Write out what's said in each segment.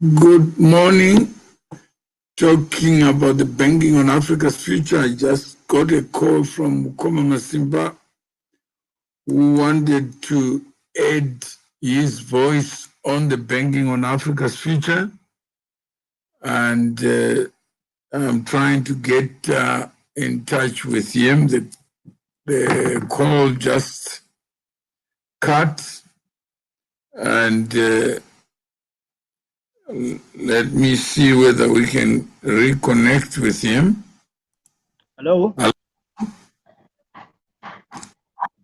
Good morning. Talking about the banking on Africa's future, I just got a call from Mukoma Masimba, who wanted to add his voice on the banking on Africa's future. And I'm trying to get in touch with him. The call just cut. And let me see whether we can reconnect with him. Hello?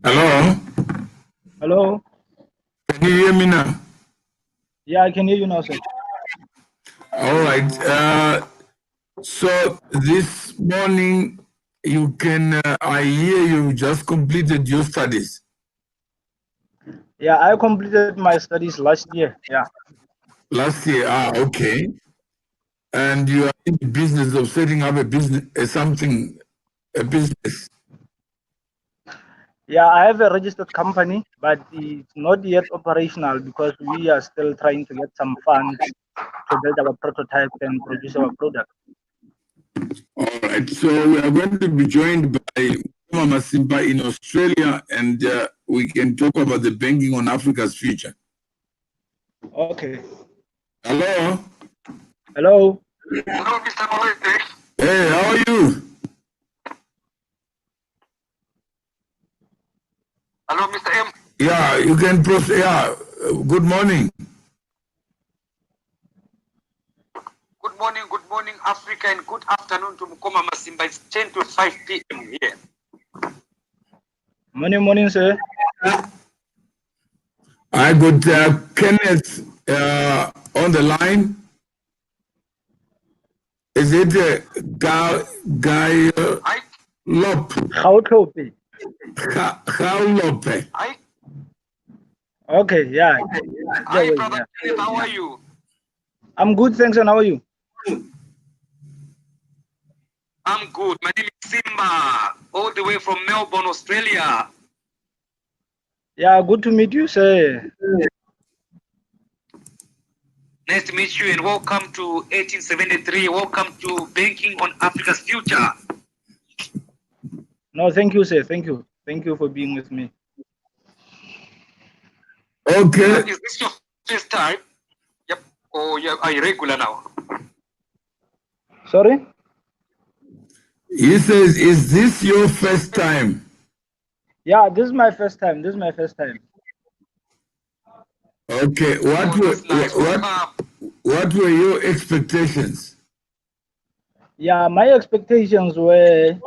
Hello? Hello? Can you hear me now? Yeah, I can hear you now, sir. All right. So this morning, you can, I hear you just completed your studies. Yeah, I completed my studies last year. Yeah. Last year, okay. And you are in the business of setting up a business, a business. Yeah, I have a registered company, but it's not yet operational because we are still trying to get some funds to build our prototype and produce our product. All right. So we are going to be joined by Mama Simba in Australia, and we can talk about the banking on Africa's future. Okay. Hello? Hello? Hello, Mr. Moete. Hey, how are you? Hello, Mr. M. Yeah, you can proceed. Yeah, good morning. Good morning, Africa, and good afternoon to Mukoma Masimba. It's 10 to 5 p.m. here. Morning, sir. I got Kenneth on the line. Is it Guy Lop? How to How Lope? Hi. Okay, yeah. Hi, brother Kenneth, how are you? I'm good, thanks, and how are you? I'm good. My name is Simba, all the way from Melbourne, Australia. Yeah, good to meet you, sir. Nice to meet you, and welcome to 1873. Welcome to Banking on Africa's Future. No, thank you, sir. Thank you. Thank you for being with me. Okay. Is this your first time? Yep. Oh, yeah. Are you regular now? Sorry? He says, is this your first time? Yeah, this is my first time. This is my first time. Okay. What were your expectations? Yeah, my expectations were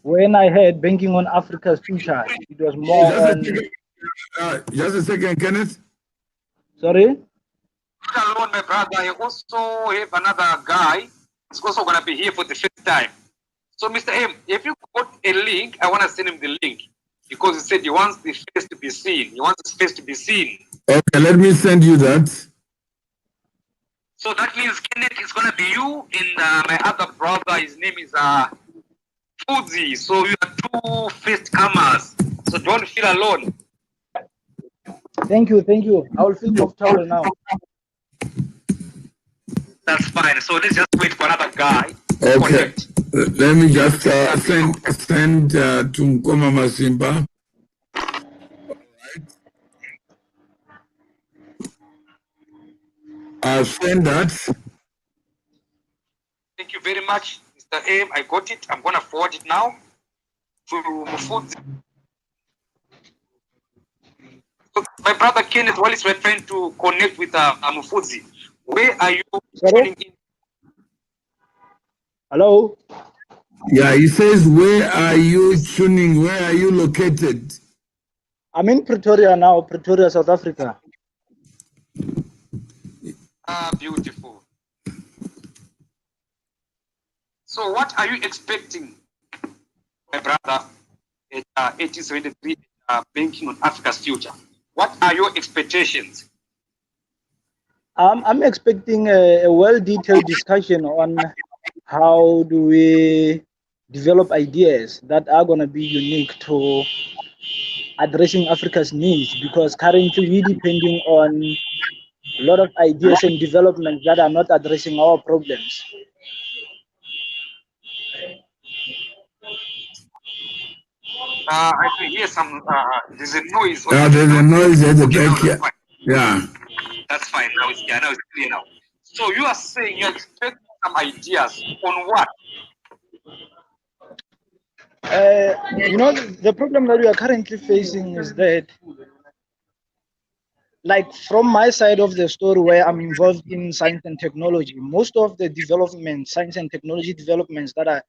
when I heard banking on Africa's future, it was more Just a second, Kenneth. Sorry? Alone, my brother. I also have another guy. He's also going to be here for the first time. So, Mr. M, if you got a link, I want to send him the link because he said he wants the face to be seen. He wants his face to be seen. Okay, let me send you that. So that means Kenneth is going to be you and my other brother. His name is Fuzi. So you are two first comers. So don't feel alone. Thank you, thank you. I will feel comfortable now. That's fine. So let's just wait for another guy. Okay. Let me just send to Nkoma Masimba. I'll send that. Thank you very much, Mr. M. I got it. I'm going to forward it now to Mufuzi. So my brother Kenneth, while we're trying to connect with Mufuzi, where are you tuning in? Hello? Yeah, he says, where are you tuning? Where are you located? I'm in Pretoria now, Pretoria, South Africa. Ah, beautiful. So what are you expecting, my brother, at 1873 Banking on Africa's Future? What are your expectations? I'm expecting a well-detailed discussion on how do we develop ideas that are going to be unique to addressing Africa's needs, because currently we're depending on a lot of ideas and developments that are not addressing our problems. I can hear some, there's a noise. Yeah, there's a noise at the back here. Yeah. That's fine. Now it's clear now. So you are saying you expect some ideas on what? The problem that we are currently facing is that, like from my side of the story where I'm involved in science and technology, most of the development, science and technology developments that are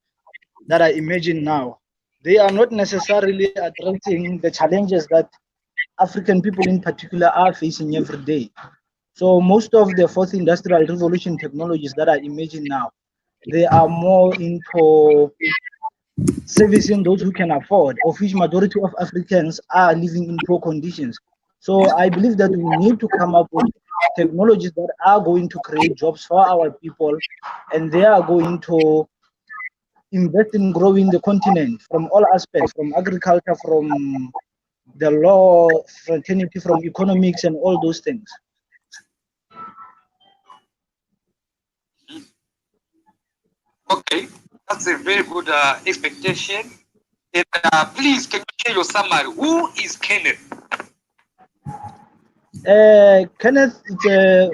emerging now, they are not necessarily addressing the challenges that African people in particular are facing every day. So most of the fourth industrial revolution technologies that are emerging now, they are more into servicing those who can afford, of which majority of Africans are living in poor conditions. So I believe that we need to come up with technologies that are going to create jobs for our people, and they are going to invest in growing the continent from all aspects, from agriculture, from the law, fraternity, from economics, and all those things. Okay, that's a very good expectation. And, please, can you share your summary? Who is Kenneth? Kenneth is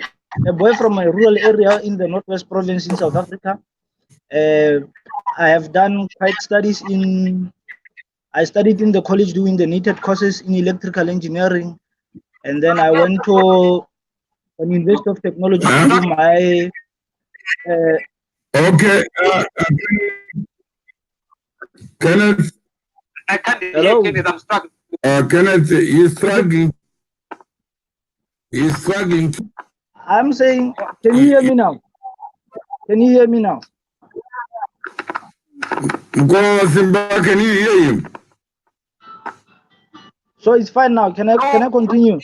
a boy from a rural area in the Northwest Province in South Africa. I have done quite studies I studied in the college doing the needed courses in electrical engineering, and then I went to an University of Technology to do my. Okay. Kenneth. I can't Hello? hear Kenneth. I'm struggling. Kenneth, he's struggling. He's struggling. I'm saying, can you hear me now? Can you hear me now? Simba, can you hear him? So it's fine now. Can I continue?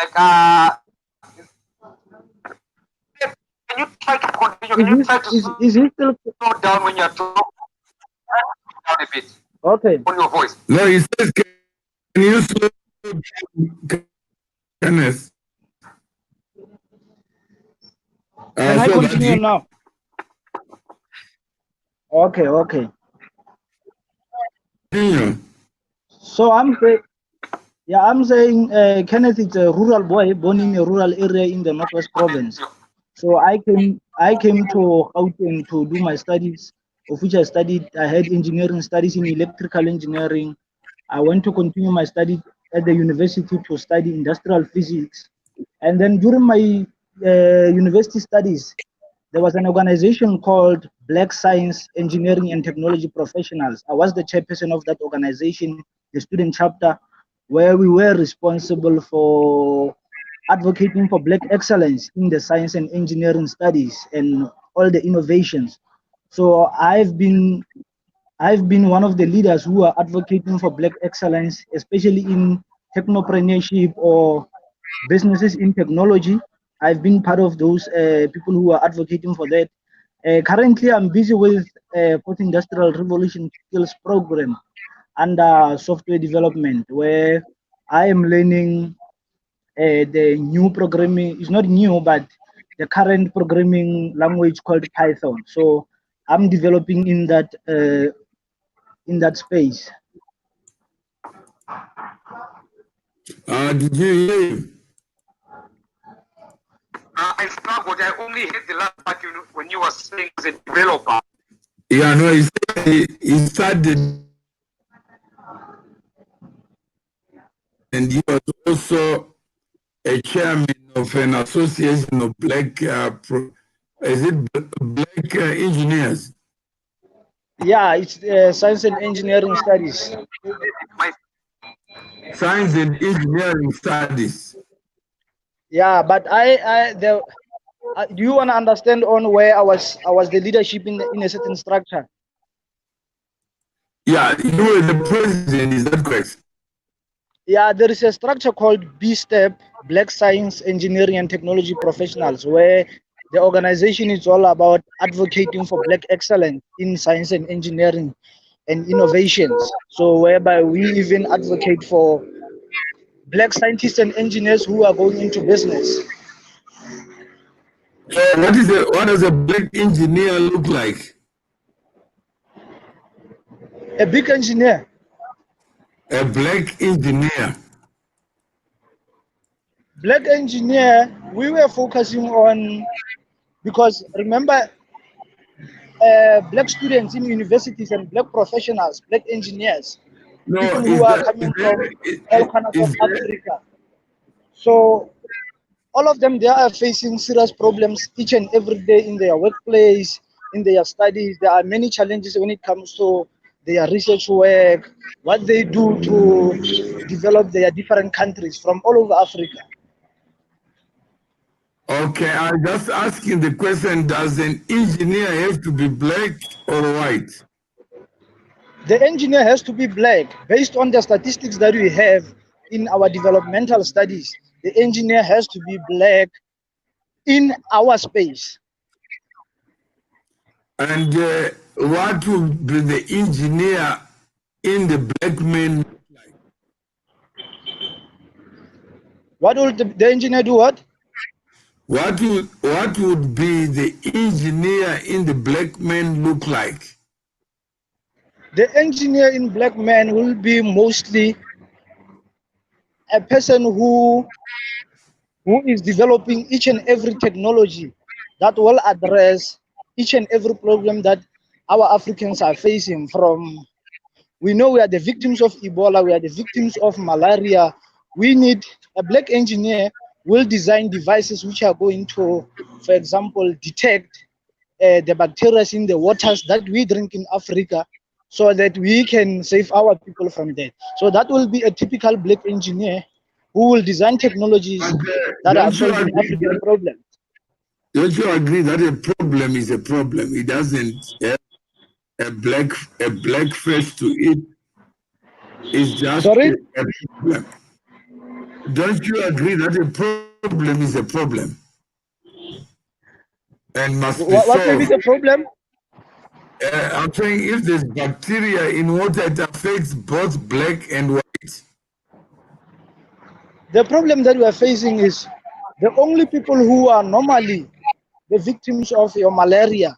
Like, can you try to continue? Can you try to is he still slow down when you're talking? Down a bit. Okay. On your voice. No, he says, can you slow down, Kenneth? Can I continue now? Okay. Continue. So I'm saying Kenneth is a rural boy born in a rural area in the Northwest Province. So I came to Gauteng to do my studies, of which I had engineering studies in electrical engineering. I went to continue my study at the university to study industrial physics. And then during my university studies, there was an organization called Black Science, Engineering and Technology Professionals. I was the chairperson of that organization, the student chapter, where we were responsible for advocating for Black excellence in the science and engineering studies and all the innovations. So I've been one of the leaders who are advocating for Black excellence, especially in technopreneurship or businesses in technology. I've been part of those people who are advocating for that. Currently, I'm busy with Fourth Industrial Revolution Skills Program under software development, where I am learning the new programming. It's not new, but the current programming language called Python. So I'm developing in that space. Did you hear him? I struggled. I only hit the last part when you were saying as a developer. Yeah, no, he started, and he was also a chairman of an association of black, black engineers? Yeah, it's science and engineering studies. Science and engineering studies. Yeah, but do you want to understand on where I was the leadership in a certain structure? Yeah, you were the president, is that correct? Yeah, there is a structure called B-STEP, Black Science, Engineering and Technology Professionals, where the organization is all about advocating for Black excellence in science and engineering and innovations. So whereby we even advocate for black scientists and engineers who are going into business. So what does a black engineer look like? A big engineer. A black engineer. Black engineer, we were focusing on, because remember, black students in universities and black professionals, black engineers, No, people who are coming from all corners of Africa. So all of them, they are facing serious problems each and every day in their workplace, in their studies. There are many challenges when it comes to their research work, what they do to develop their different countries from all over Africa. Okay, I'm just asking the question, does an engineer have to be black or white? The engineer has to be black. Based on the statistics that we have in our developmental studies, the engineer has to be black in our space. And what would be the engineer in the black man look like? What will the engineer do? What would be the engineer in the black man look like? The engineer in black man will be mostly a person who is developing each and every technology that will address each and every problem that our Africans are facing. From, we know we are the victims of Ebola, we are the victims of malaria. We need a black engineer will design devices which are going to, for example, detect the bacteria in the waters that we drink in Africa, so that we can save our people from that. So that will be a typical black engineer who will design technologies that are solving African problems. Don't you agree that a problem is a problem? It doesn't have a black face to it. It's just Sorry? a problem. Don't you agree that a problem is a problem and must be What may be solved? the problem? I'm saying if there's bacteria in water, it affects both black and white. The problem that we are facing is the only people who are normally the victims of your malaria,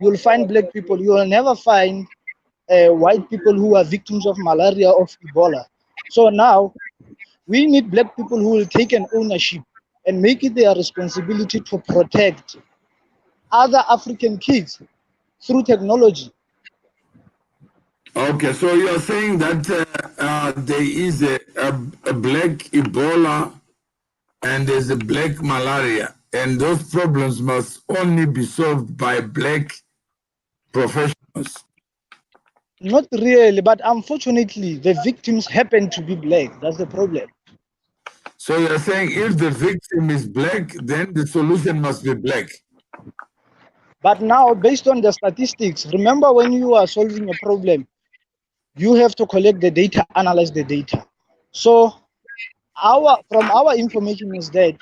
you'll find black people. You will never find white people who are victims of malaria, of Ebola. So now we need black people who will take an ownership and make it their responsibility to protect other African kids through technology. Okay, so you're saying that there is a black Ebola and there's a black malaria, and those problems must only be solved by black professionals. Not really, but unfortunately, the victims happen to be black. That's the problem. So you're saying if the victim is black, then the solution must be black. But now, based on the statistics, remember when you are solving a problem, you have to collect the data, analyze the data. So from our information is that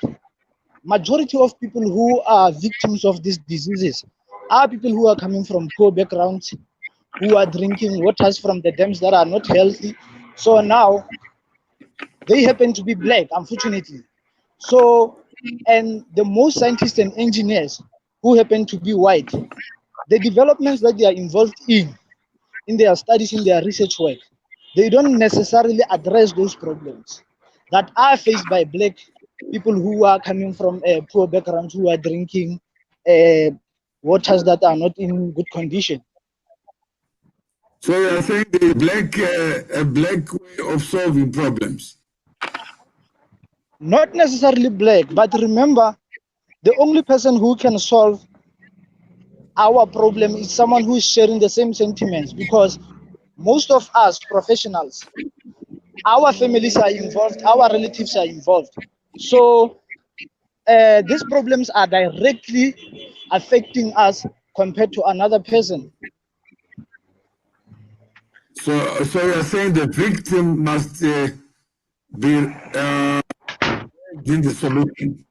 majority of people who are victims of these diseases are people who are coming from poor backgrounds, who are drinking waters from the dams that are not healthy. So now they happen to be black, unfortunately. So, and the most scientists and engineers who happen to be white, the developments that they are involved in their studies, in their research work, they don't necessarily address those problems that are faced by black people who are coming from poor backgrounds, who are drinking waters that are not in good condition. So you're saying the a black way of solving problems? Not necessarily black, but remember, the only person who can solve our problem is someone who is sharing the same sentiments, because most of us professionals, our families are involved, our relatives are involved. So these problems are directly affecting us compared to another person. So you're saying the victim must be in the solution.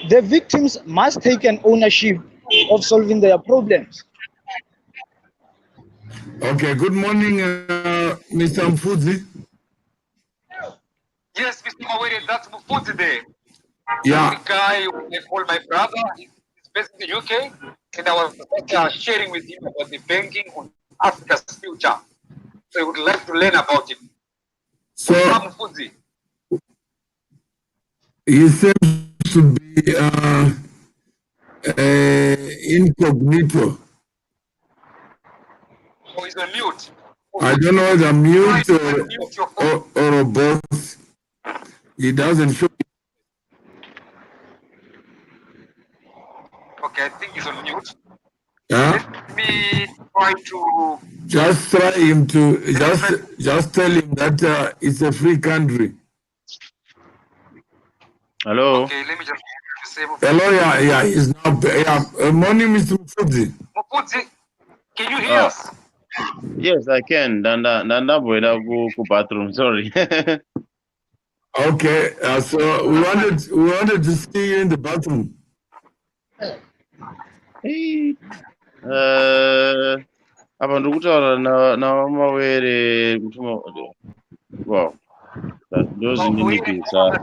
The victims must take an ownership of solving their problems. Okay, good morning, Mr. Mfudzi. that's Mufudzi there. Yeah. The guy who I call my brother. He's based in the UK, and I was sharing with him about the banking on Africa's future. So I would like to learn about it. So Mufudzi. he seems to be incognito. Oh, he's on mute. I don't know whether mute or both. He doesn't show. Okay, I think he's on mute. Yeah. Let me try to. Just try him to just tell him that it's a free country. Hello. Okay, let me just disable. Hello, yeah, he's now. Yeah, morning, Mr. Mufudzi. Mufudzi, can you hear us? Yes, I can. Nanda go bathroom. Sorry. Okay, so we wanted to see you in the bathroom. Abantu kutaura na mawere wow. Those ninipisa.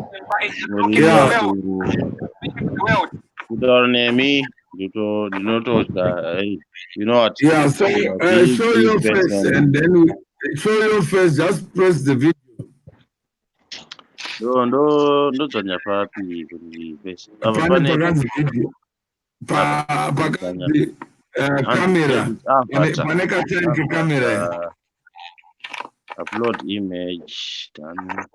Kutaura nemi ndinotodya. You know what? Yeah, so show your face and then show your face. Just press the video. Ndodzanya papi kuti face. Apa pane video. Pakati camera. Pane katanke camera. Upload image. Done.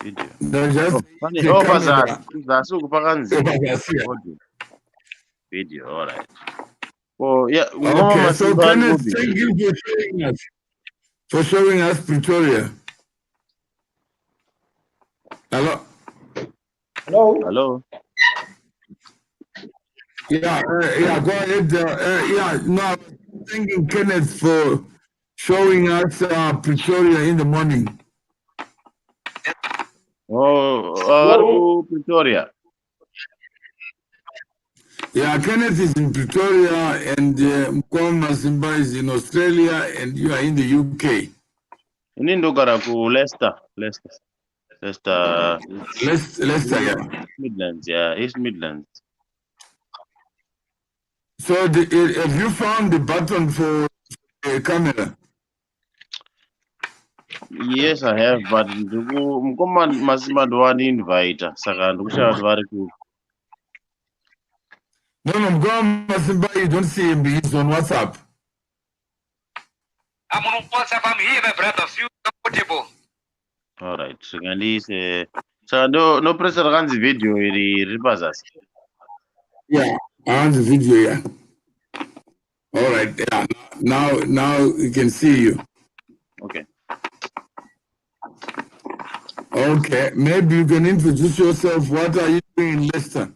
Video. No, just video. All right. Oh yeah. Okay, so Kenneth, thank you for showing us Pretoria. Hello. Hello. Yeah, go ahead. No, thanking Kenneth for showing us Pretoria in the morning. Oh, Pretoria. Yeah, Kenneth is in Pretoria and Mkoma Simba is in Australia and you are in the UK. Nindogara ku Leicester, yeah. Midlands, yeah, East Midlands. So have you found the button for the camera? Yes, I have, but Mkoma Masima do one invite. Saka ndukusha vari ku. No, Mkoma Masimba, you don't see him. He's on WhatsApp. I'm on WhatsApp. I'm here, my brother. Feel comfortable. All right. So no pressure on the video. Repasas. Yeah, on the video. Yeah. All right. Yeah. Now you can see you. Okay. Okay. Maybe you can introduce yourself. What are you doing in Leicester?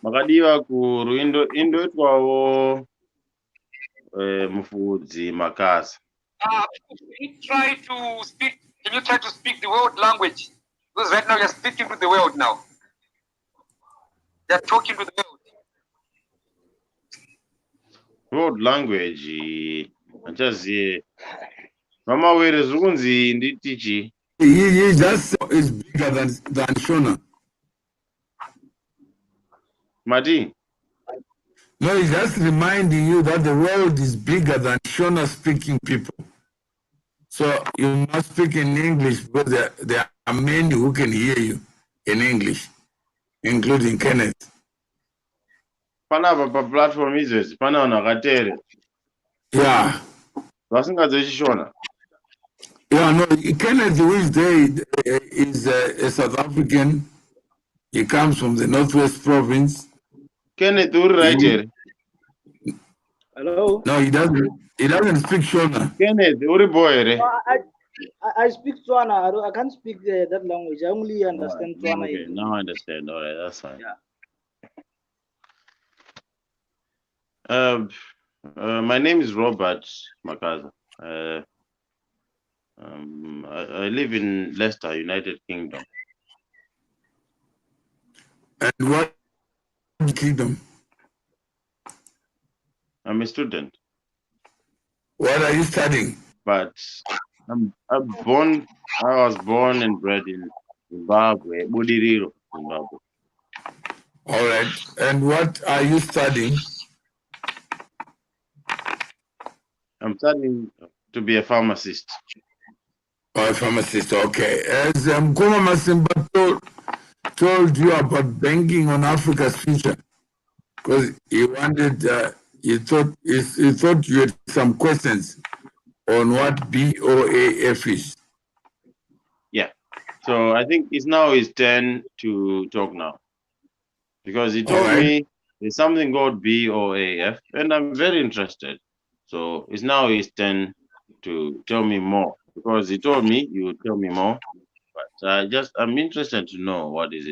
Makadiva ku Ruindo itwawo Mufudzi Makasa. Can you try to speak the world language? Because right now you're speaking to the world now. They're talking to the world. World language. Just Mama where Zunzi nditichi. He just is bigger than Shona. Martin. No, he's just reminding you that the world is bigger than Shona speaking people. So you must speak in English because there are many who can hear you in English, including Kenneth. Pana platform is pana onakatere. Yeah. Shona. Yeah, no, Kenneth, who is there, is a South African. He comes from the Northwest Province. Kenneth, right here. Hello. No, he doesn't. He doesn't speak Shona. Kenneth, boy. I speak Tswana. I can't speak that language. I only understand Tswana. Okay, now I understand. All right, that's fine. Yeah. My name is Robert Makaza. I live in Leicester, United Kingdom. And what kingdom? I'm a student. What are you studying? But I was born and bred in Zimbabwe, Budiriro, Zimbabwe. All right. And what are you studying? I'm studying to be a pharmacist. Oh, a pharmacist. Okay. As Mkoma Masimba told you about banking on Africa's future, because he wanted, he thought you had some questions on what BOAF is. Yeah. So I think it's now his turn to talk now. Because he told me there's something called BOAF, and I'm very interested. So it's now his turn to tell me more. Because he told me you would tell me more. But I'm interested to know what it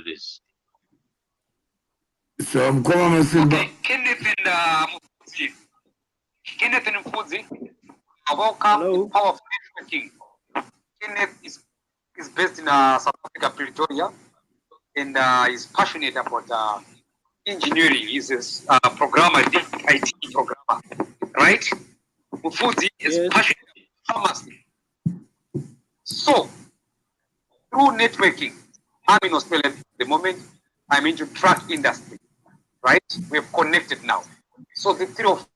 is. So Mkoma Masimba. Okay, Kenneth and Mfudzi, welcome to Power of Networking. Kenneth is based in South Africa, Pretoria, and is passionate about engineering. He's a programmer, IT programmer, right? Mfudzi is passionate about pharmacy. So, through networking, I'm in Australia at the moment. I'm into truck industry, right? We have connected now. So the three of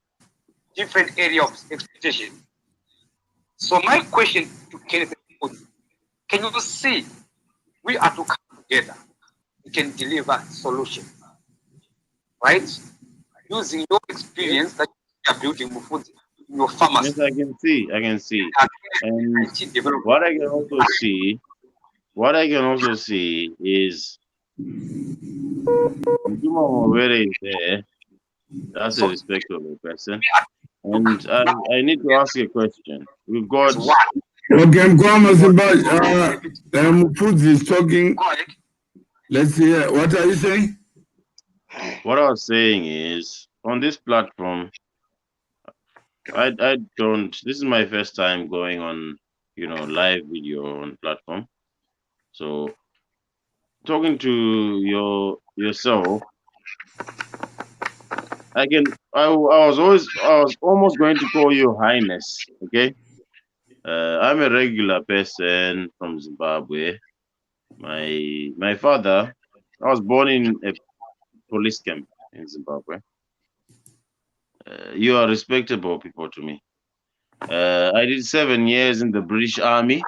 different area of exploitation. So my question to Kenneth, can you see we are to come together? We can deliver solutions, right? Using your experience that you are building Mufudzi in your pharmacy. Yes, I can see. And what I can also see is Mjuma Mwere is there. That's a respectable person. And I need to ask a question. We've got... Okay, Mkoma Masimba, Mfudzi is talking. Let's hear. What are you saying? What I was saying is, on this platform, I don't... This is my first time going on, live video on platform. So, talking to yourself, I was almost going to call you Highness, okay? I'm a regular person from Zimbabwe. My father, I was born in a police camp in Zimbabwe. You are respectable people to me. I did 7 years in the British Army.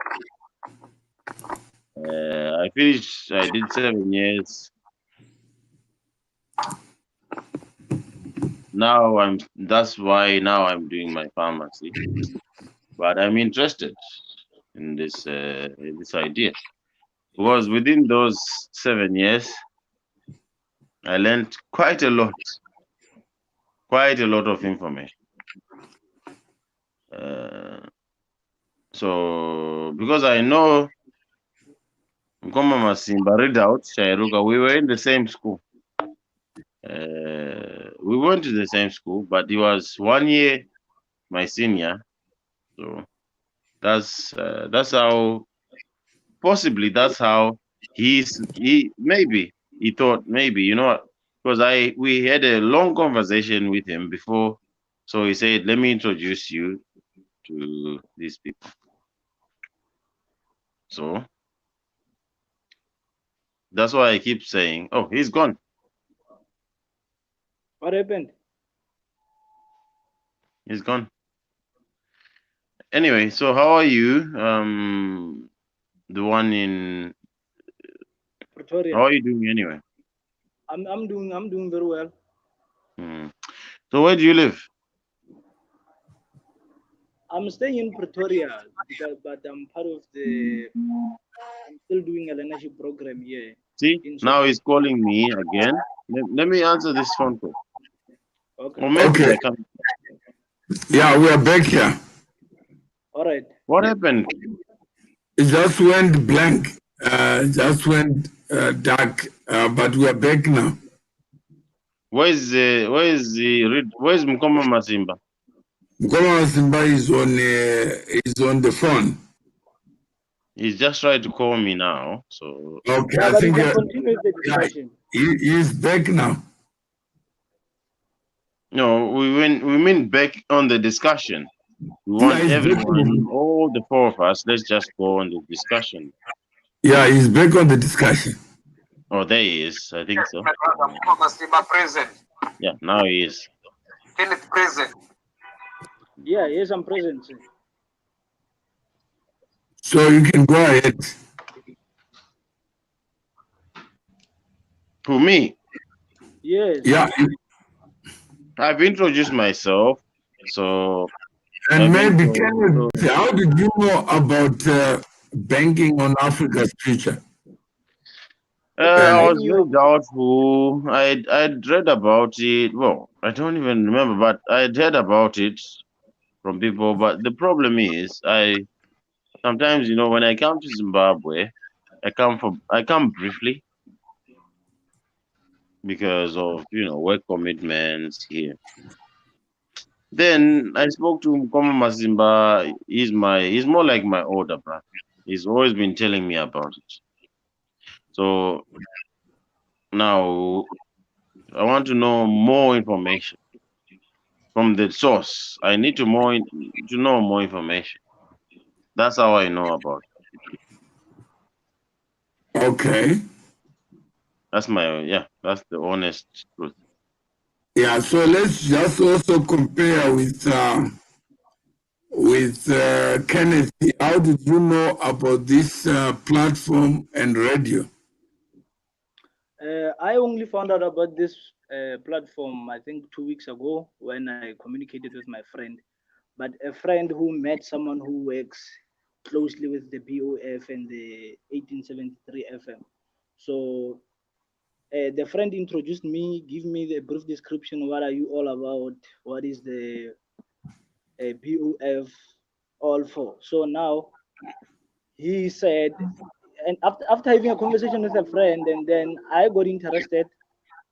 I did 7 years. That's why now I'm doing my pharmacy. But I'm interested in this idea. Because within those 7 years, I learned quite a lot of information. So, because I know Mkoma Masimba read out, Shairuka, we were in the same school. We went to the same school, but he was 1 year my senior. So that's how, possibly that's how he thought maybe, because we had a long conversation with him before. So he said, let me introduce you to these people. So that's why I keep saying, oh, he's gone. What happened? He's gone. Anyway, so how are you? The one in Pretoria. How are you doing anyway? I'm doing very well. So where do you live? I'm staying in Pretoria, but I'm part of I'm still doing a leadership program here. See, now he's calling me again. Let me answer this phone call. Okay. Or maybe Okay. Yeah, we are back here. All right. What happened? It just went blank. Just went dark. But we are back now. Where's Mkoma Masimba? Mkoma Masimba is on the phone. He's just trying to call me now. So okay, Yeah, I but think we can continue the discussion. He's back now. No, we mean back on the discussion. We want he's everyone, all the four of us, let's just go on the discussion. Yeah, he's back on the discussion. Oh, there he is. I think so. My brother Mama Simba present. Yeah, now he is. Kenneth present. Yeah, yes, I'm present. Sir. So you can go ahead. Who, me? Yes. Yeah, I've introduced myself. So and I've been maybe told, Kenneth, how did you know about banking on Africa's future? Okay, I I was knew. very doubtful. I'd read about it. Well, I don't even remember, but I'd heard about it from people. But the problem is, I sometimes, when I come to Zimbabwe, I come briefly because of work commitments here. Then I spoke to Mkoma Mazimba. He's more like my older brother. He's always been telling me about it. So now I want to know more information from the source. I need to know more information. That's how I know about it. Okay. That's that's the honest truth. Yeah, so let's just also compare with Kenneth. How did you know about this platform and radio? I only found out about this platform, I think 2 weeks ago when I communicated with my friend. But a friend who met someone who works closely with the BOF and the 1873 FM. So the friend introduced me, give me the brief description. What are you all about? What is the BOF all for? So now he said, and after having a conversation with a friend, and then I got interested.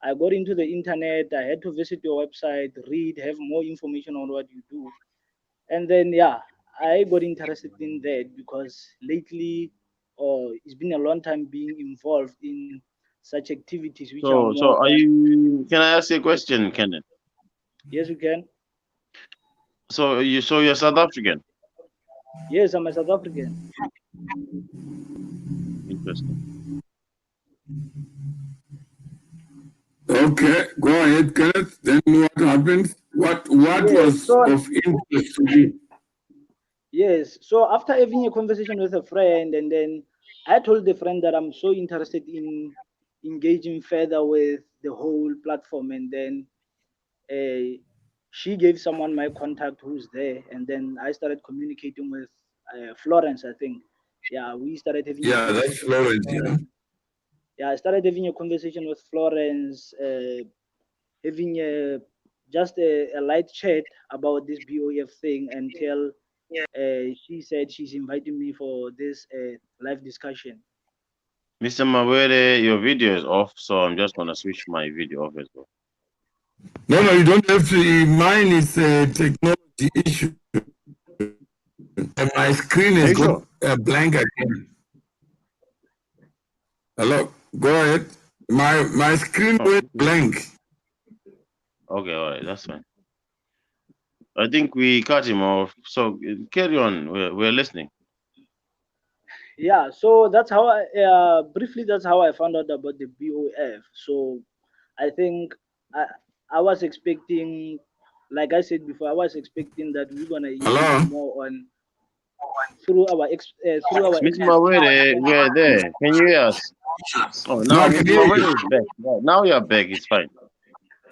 I got into the internet. I had to visit your website, read, have more information on what you do, and then I got interested in that because lately, it's been a long time being involved in such activities which are So more are on. you? Can I ask you a question, Kenneth? Yes, you can. So you're South African? Yes, I'm a South African. Interesting. Okay, go ahead, Kenneth. Then what happened? What Yes. was So of interest to you? yes. So after having a conversation with a friend, and then I told the friend that I'm so interested in engaging further with the whole platform, and then uh, she gave someone my contact who's there, and then I started communicating with Florence. I think, we started having a Yeah, that's conversation with Florence, yeah. Florence. Yeah, I started having a conversation with Florence, having just a light chat about this BOF thing until she said she's inviting me for this live discussion. Mr. Mawere, your video is off, so I'm just gonna switch my video off as well. No, you don't have to. Mine is a technology issue. And my screen has got a blank again. Hello, go ahead. My screen went blank. Okay, all right, that's fine. I think we cut him off. So carry on. We're listening. Yeah, so that's how briefly that's how I found out about the BOF. So I think I I was expecting, like I said before, I was expecting that we're gonna engage Hello? more on through our Mr. Mawere, we're there. Can you hear us? Oh, No, now I can Mr. hear Mawere you. is back. Yeah, now you're back. It's fine.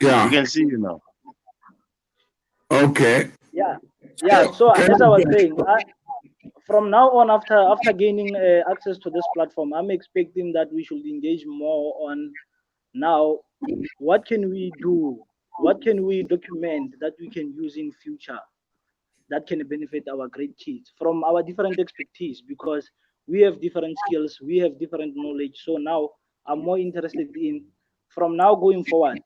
We Yeah, can see you now. okay. yeah. So Can as I was you- saying, from now on, after gaining access to this platform, I'm expecting that we should engage more on now. What can we do? What can we document that we can use in future that can benefit our great kids from our different expertise? Because we have different skills, we have different knowledge. So now I'm more interested in, from now going forward,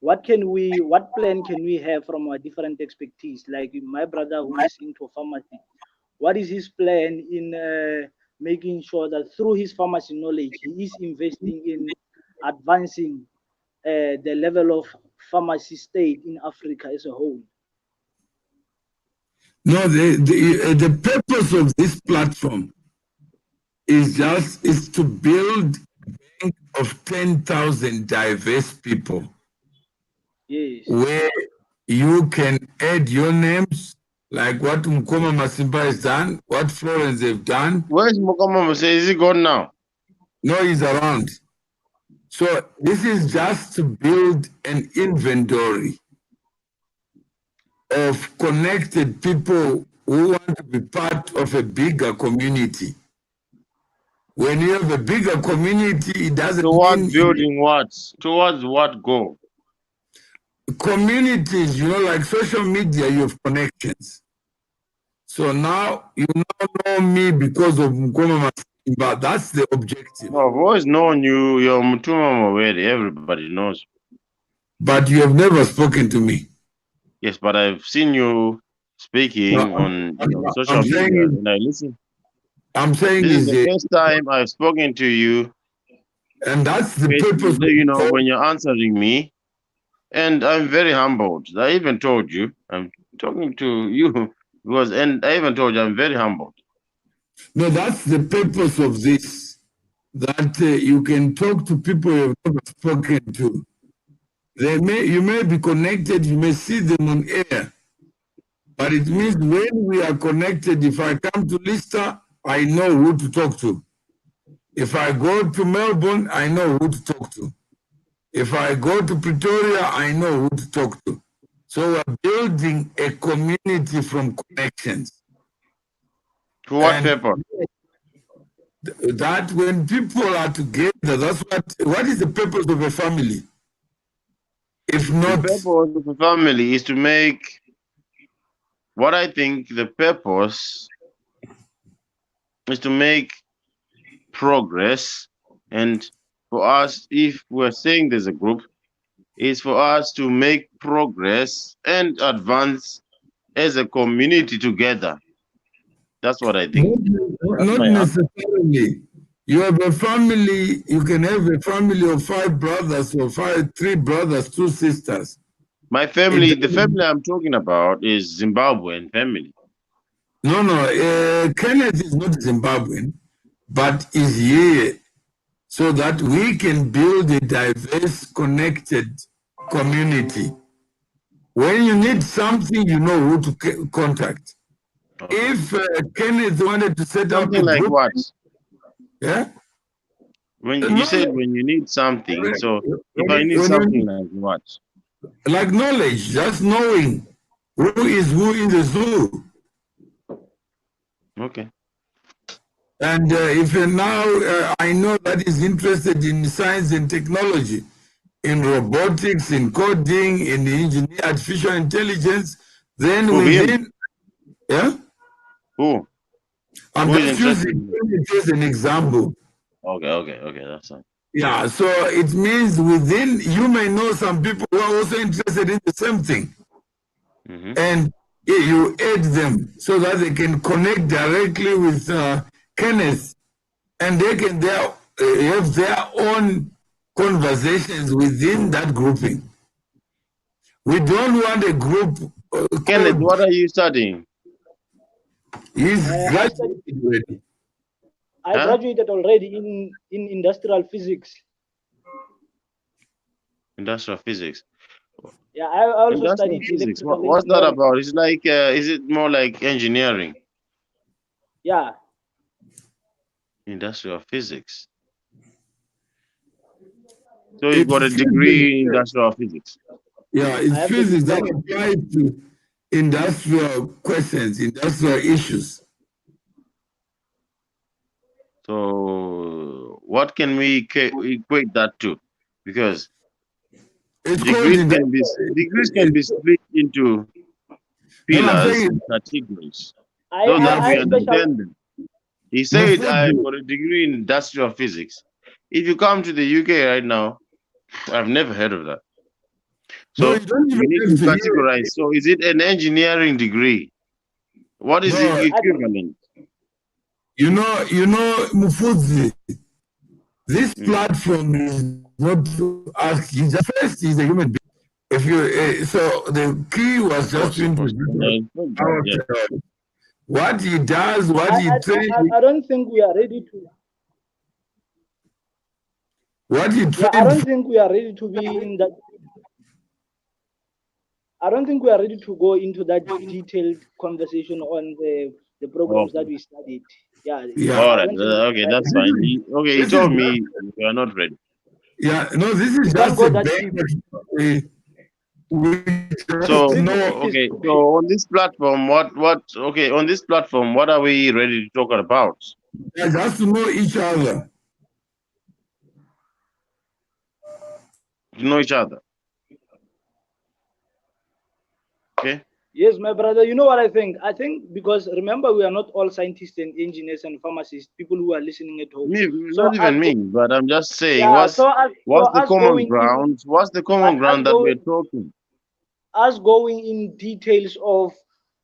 what plan can we have from our different expertise? Like my brother who is into pharmacy, what is his plan in making sure that through his pharmacy knowledge he is investing in advancing the level of pharmacy state in Africa as a whole? No, the purpose of this platform is to build a bank of 10,000 diverse people. Yes. Where you can add your names, like what Mkoma Masimba has done, what Florence have done. Where's Mokama? Is he gone now? No, he's around. So this is just to build an inventory of connected people who want to be part of a bigger community. When you have a bigger community, it doesn't Towards mean building what? Towards what goal? communities, like social media, you have connections. So now you now know me because of Mkoma Masimba. That's the objective. No, I've always known you. You're Mutuma already. Everybody knows. But you have never spoken to me. Yes, but I've seen you speaking No, on social I'm media, saying and I listen. I'm saying This is is the first time I've spoken to you. and that's the Face- purpose. when you're answering me, and I'm very humbled. I even told you I'm talking to you because, and I even told you I'm very humbled. No, that's the purpose of this. That you can talk to people you've never spoken to. You may be connected, you may see them on air, but it means when we are connected, if I come to Lister, I know who to talk to. If I go to Melbourne, I know who to talk to. If I go to Pretoria, I know who to talk to. So we're building a community from connections. For what purpose? That when people are together, that's what is the purpose of a family? If not, The purpose of a family is to make what I think the purpose is to make progress. And for us, if we're saying there's a group, is for us to make progress and advance as a community together. That's what I think. not necessarily. You have a family, you can have a family of 5 brothers or 3 brothers, 2 sisters. My family, the family I'm talking about is Zimbabwean family. No, Kenneth is not Zimbabwean, but is here so that we can build a diverse, connected community. When you need something, you know who to contact. Okay. If Kenneth wanted to set something up a like group, what? Yeah. When you said when you need something, so if I need something like what? Like knowledge, just knowing who is who in the zoo. Okay. And if now I know that is interested in science and technology, in robotics, in coding, in artificial intelligence, then Who, within, him? Yeah? Who? I'm just using it as an example. Okay, that's fine. Yeah, so it means within, you may know some people who are also interested in the same thing. And you aid them so that they can connect directly with Kenneth, and they can have their own conversations within that grouping. We don't want a group. Kenneth, what are you studying? He's graduated already. I graduated already in industrial physics. Industrial physics. Yeah, I also studied physics. What's that about? It's like, is it more like engineering? Yeah. Industrial physics. So you've got a degree in industrial physics? Yeah, it's physics that applies to industrial questions, industrial issues. So what can we equate that to? Because it's degrees can be split into pillars and categories. So that we understand them. He said, I've got a degree in industrial physics. If you come to the UK right now, I've never heard of that. So we need to categorize. So is it an engineering degree? What is the equivalent? You know, Mufudzi, this platform is not to ask you. First, he's a human being. If you so the key was just to introduce Yeah. ourselves. What he does, what he trains. I don't think we are ready to. What he Yeah, I trained don't think we are ready to be in that. I don't think we are ready to go into that detailed conversation on the programs that we studied. Yeah. Yeah. All I right. don't think Okay, that's fine. He told me we are not ready. Yeah, no, this is we can't just go a that bank. deep. We So just know. okay, so on this platform, on this platform, what are we ready to talk about? Yeah, just to know each other. To know each other. Okay. Yes, my brother. You know what I think? I think because remember we are not all scientists and engineers and pharmacists. People who are listening at home. Me, So not even me, but I'm just saying, yeah. what's the Us common going in, ground? What's the common us ground that we're going talking? us going in details of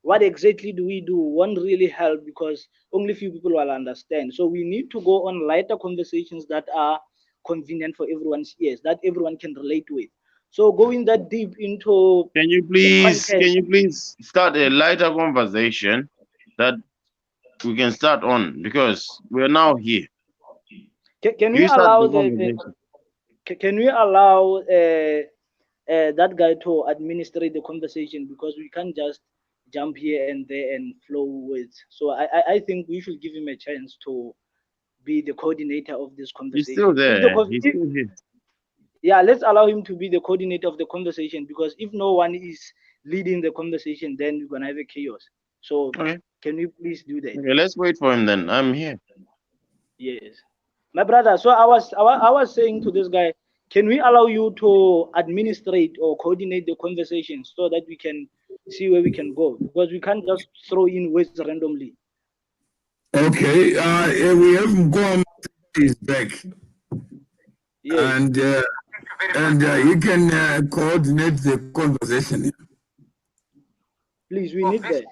what exactly do we do won't really help because only few people will understand. So we need to go on lighter conversations that are convenient for everyone's ears, that everyone can relate with. So going that deep into Can you the please start a lighter conversation that we can start on, because we're now here. can we You start allow the conversation. can we allow that guy to administrate the conversation because we can't just jump here and there and flow with. So I think we should give him a chance to be the coordinator of this He's still conversation. there. He's still here. Yeah, let's allow him to be the coordinator of the conversation because if no one is leading the conversation, then we're gonna have a chaos. So Okay. can we please do that? Okay, let's wait for him then. I'm here. Yes, my brother. So I was saying to this guy, can we allow you to administrate or coordinate the conversation so that we can see where we can go because we can't just throw in words randomly. Okay, we have gone is back, Yes. and he can coordinate the conversation. Please, we need that.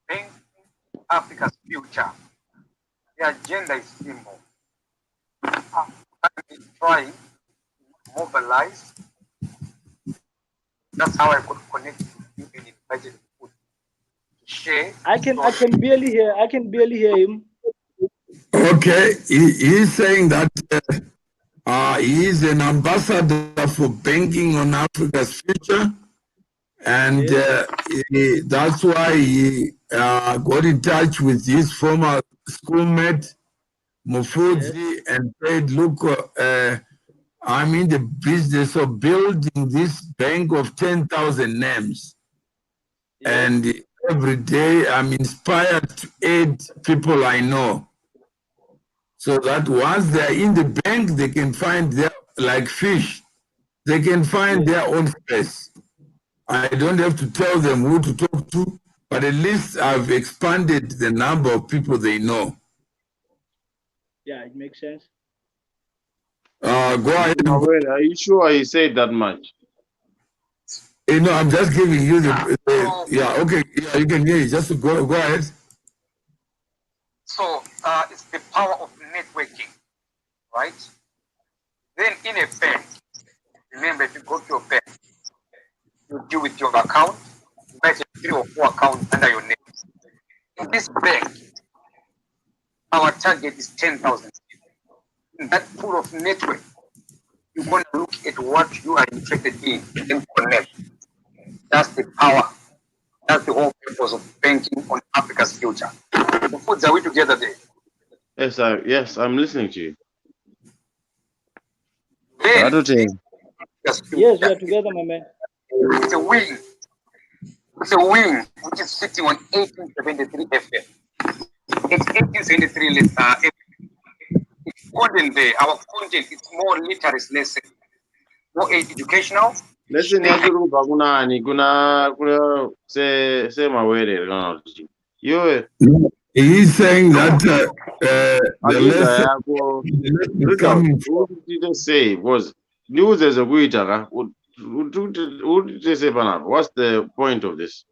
Bank Africa's future. The agenda is simple. Trying to mobilize. That's how I could connect you and invite you to share. I can barely hear him. Okay, he's saying that he is an ambassador for banking on Africa's future, and that's why he got in touch with his former schoolmate Mufudzi and said, "Look, I'm in the business of building this bank of 10,000 names, and every day I'm inspired to aid people I know." So that once they're in the bank, they can find their, like fish, they can find their own space. I don't have to tell them who to talk to, but at least I've expanded the number of people they know. Yeah, it makes sense. Go ahead. Are you sure he said that much? I'm just giving you okay, yeah, you can hear it. Just go ahead. So it's the power of networking, right? Then in a bank, remember if you go to your bank, you deal with your account, you might have 3 or 4 accounts under your name. In this bank, our target is 10,000 people. In that pool of network, you're going to look at what you are interested in and connect. That's the power. That's the whole purpose of banking on Africa's future. The foods, are we together there? Yes, I'm listening to you. Then, yes, we are together, my man. It's a wing. It's a wing which is sitting on 1873 FM. It's 1873 FM. It's golden there. Our content is more literacy lesson, more educational. Lesson yachiruba kunani kuna se mawere kana kuti iwe he's saying that the lesson is coming from. didn't say was news as a kuita what's the point of this?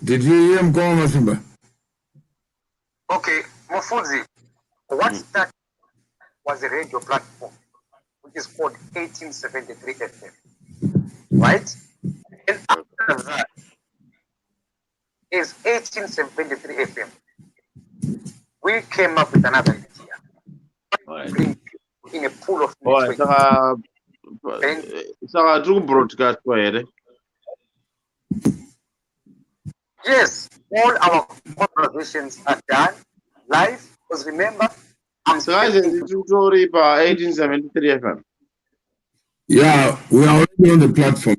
Did you hear him call Masimba? Okay, Mufunzi, what started was a radio platform which is called 1873 FM, right? And after that is 1873 FM. We came up with another idea. Right. Bring in a pool of All network. right, so broadcast where? Yes, all our conversations are done live. Because remember, I'm So guys, speaking it's story about 1873 FM. Yeah, we are already on the platform.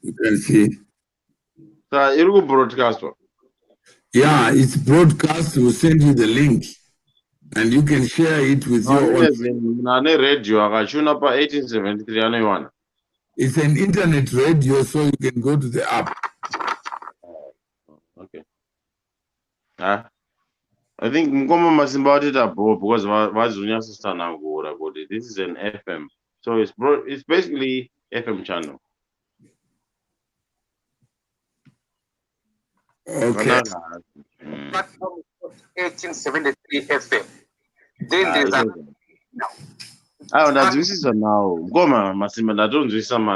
You can see. So you broadcast. Yeah, it's broadcast. We'll send you the link, and you can share it with your own. Radio, 1873 anyone. It's an internet radio, so you can go to the app. Okay. I think Ngoma Masimba did that because Vazunya sister Nangora, but this is an FM. So it's basically FM channel. Okay. 1873 FM. Then there's a this is now Ngoma Masimba. I don't do some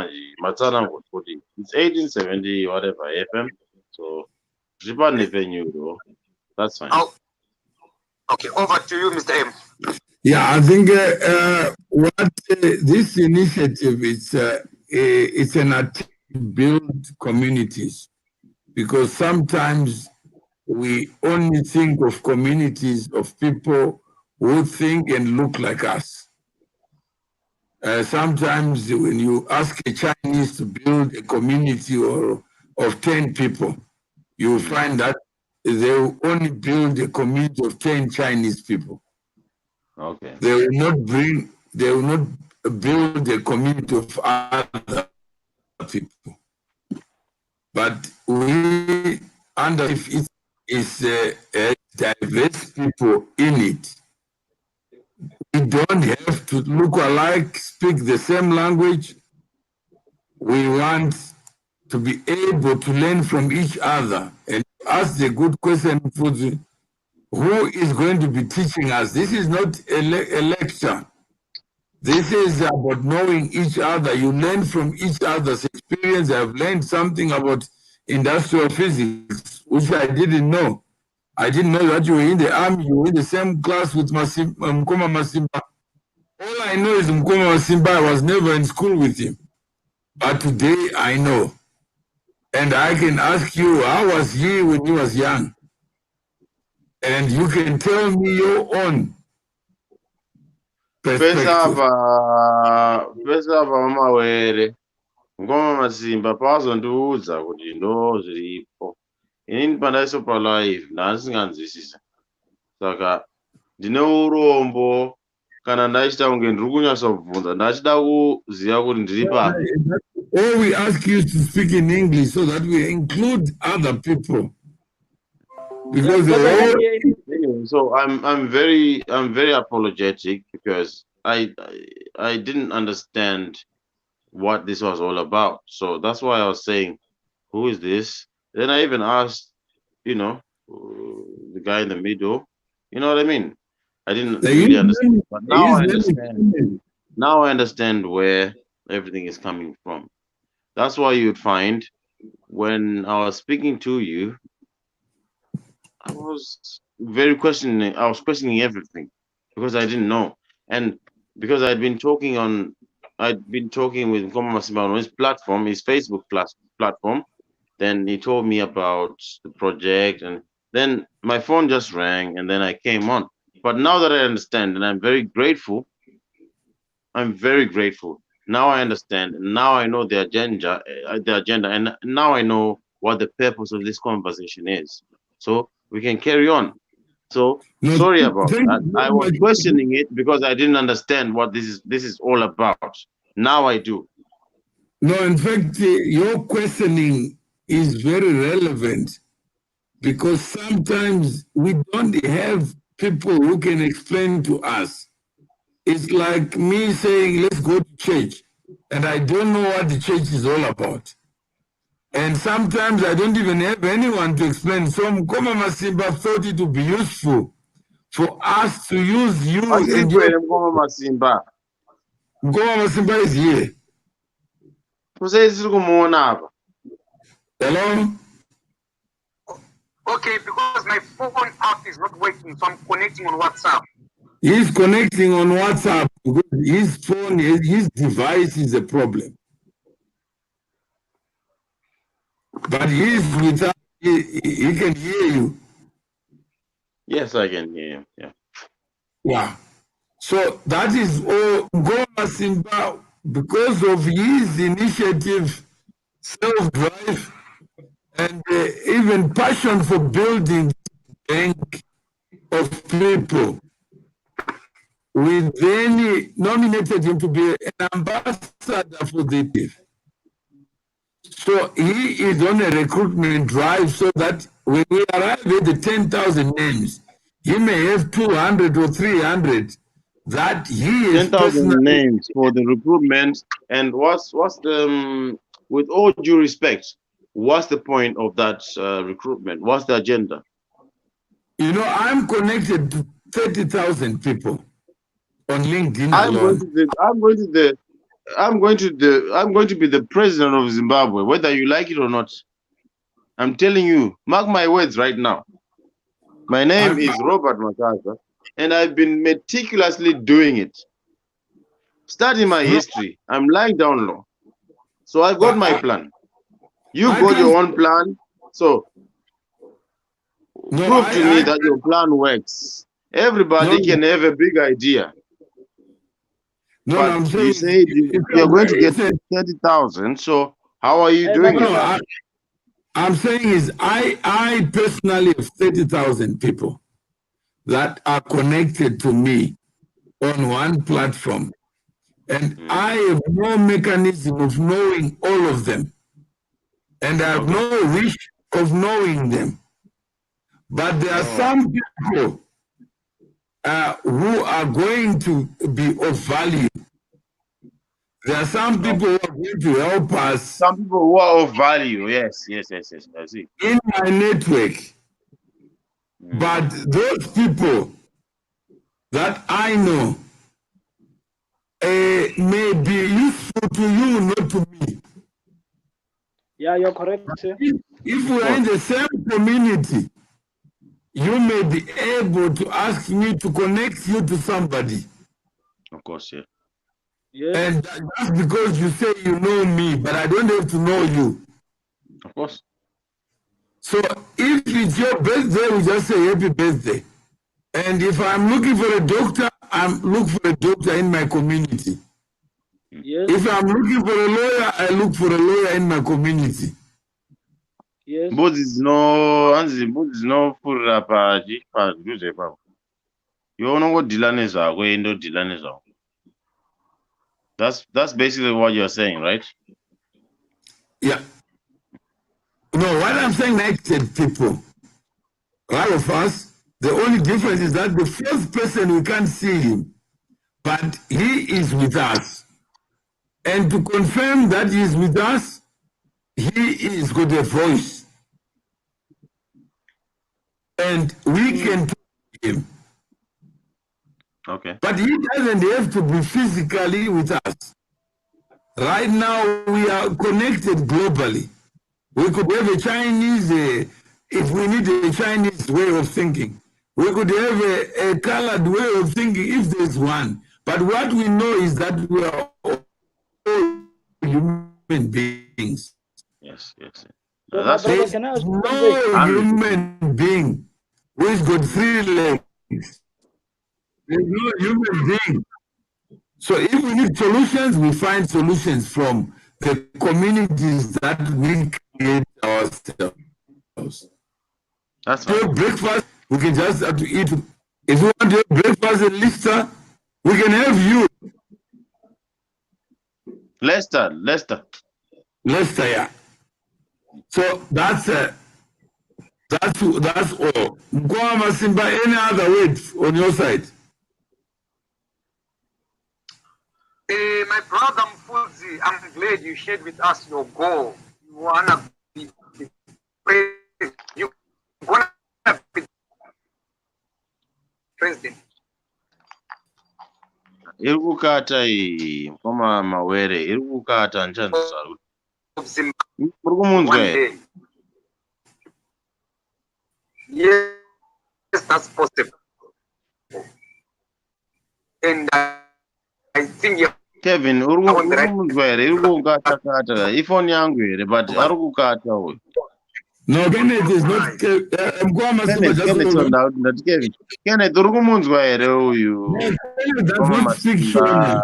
Matana for it. It's 1870 whatever FM. So Japan venue though. That's fine. Oh. Okay, over to you, Mr. M. Yeah, I think this initiative is it's an attempt to build communities, because sometimes we only think of communities of people who think and look like us. Sometimes when you ask a Chinese to build a community of 10 people, you find that they will only build a community of 10 Chinese people. Okay. They will not build a community of other people. But we if it is a diverse people in it, we don't have to look alike, speak the same language. We want to be able to learn from each other and ask the good question, Fuzi, who is going to be teaching us? This is not a lecture. This is about knowing each other. You learn from each other's experience. I've learned something about industrial physics, which I didn't know. I didn't know that you were in the army, you were in the same class with Mkoma Masimba. All I know is Mkoma Masimba, I was never in school with him. But today I know. And I can ask you, how was he when he was young? And you can tell me your own perspective. Pesa mawere. Ngoma Masimba pazondiudza kuti ndo zviripo. Inini pandaiso palive ndasinganzwisisa. Saka ndine urombo kana ndachita kunge ndiri kunyatsobvunza ndachida kuziva kuti ndiri papi. All we ask you to speak in English so that we include other people. Because so I'm very apologetic because I didn't understand what this was all about. So that's why I was saying, who is this? Then I even asked, the guy in the middle. You know what I mean? I didn't really understand. But now I understand. Now I understand where everything is coming from. That's why you'd find when I was speaking to you, I was very questioning. I was questioning everything because I didn't know, and because I'd been talking with Nkoma Masimba on his platform, his Facebook platform. Then he told me about the project, and then my phone just rang, and then I came on. But now that I understand, and I'm very grateful. Now I understand. Now I know the agenda, and now I know what the purpose of this conversation is. So we can carry on. So sorry about that. I was questioning it because I didn't understand what this is all about. Now I do. No, in fact, your questioning is very relevant because sometimes we don't have people who can explain to us. It's like me saying, let's go to church, and I don't know what the church is all about. And sometimes I don't even have anyone to explain. So Nkoma Masimba thought it would be useful for us to use you and your... Ngoma Simba is here. Who says it's Hello? Okay, because my phone app is not working, so I'm connecting on WhatsApp. He's connecting on WhatsApp because his phone, his device is a problem. But he's with us. He can hear you. Yes, I can hear you. Yeah. Yeah. So that is all. Ngoma Simba, because of his initiative, self-drive, and even passion for building bank of people, we then nominated him to be an ambassador for the TIF. So he is on a recruitment drive so that when we arrive at the 10,000 names, he may have 200 or 300 that he is 10,000 personally. names for the recruitment. And what's the with all due respect, what's the point of that recruitment? What's the agenda? You know, I'm connected to 30,000 people on LinkedIn alone. I'm going to be the president of Zimbabwe, whether you like it or not. I'm telling you, mark my words right now. My name is Robert Makaza, and I've been meticulously doing it. Study my history. I'm lying down low. So I've got my plan. You got your own plan. So prove to me that your plan works. Everybody can have a big idea. But you said you're going to get 30,000. So how are you doing it? I'm saying is I personally have 30,000 people that are connected to me on one platform. And I have no mechanism of knowing all of them. And I have no wish of knowing them. But there are some people who are going to be of value. There are some people who are going to help us. Some people who are of value. Yes. I see. In my network. But those people that I know may be useful to you, not to me. Yeah, you're correct, sir. If we are in the same community, you may be able to ask me to connect you to somebody. Of course, yeah. Yes. And just because you say you know me, but I don't have to know you. Of course. So if it's your birthday, we just say happy birthday. And if I'm looking for a doctor, I'm looking for a doctor in my community. Yes. If I'm looking for a lawyer, I look for a lawyer in my community. Yes. But it's no for apaji pa juze pa. You know what Dylan are going to Dylan is. That's basically what you're saying, right? Yeah. No, what I'm saying, connected people, all of us, the only difference is that the first person we can't see him, but he is with us. And to confirm that he is with us, he is got a voice. And we can talk to him. Okay. But he doesn't have to be physically with us. Right now, we are connected globally. We could have a Chinese, if we need a Chinese way of thinking. We could have a colored way of thinking if there's one. But what we know is that we are all human beings. Yes. So, my brother, can I ask you no human being who has got 3 legs. There's no human being. So if we need solutions, we find solutions from the communities that we create ourselves. That's fine. For breakfast, we can just have to eat. If we want to have breakfast in Leicester, we can have you. Leicester, yeah. So that's all. Mkwama Simba, any other words on your side? My brother Mfuzi, I'm glad you shared with us your goal. You wanna be the president. You wanna be president. irukukata iyi koma mawere irukukata nchanza One day. Yes, that's possible. And I think you Kevin urikunzwa here irukukata kata ifoni yangu here but arukukata uyu. No, Kenneth is not. Kevin Kenneth urikumunzwa here uyu Kenneth does koma not speak Masimba Shona.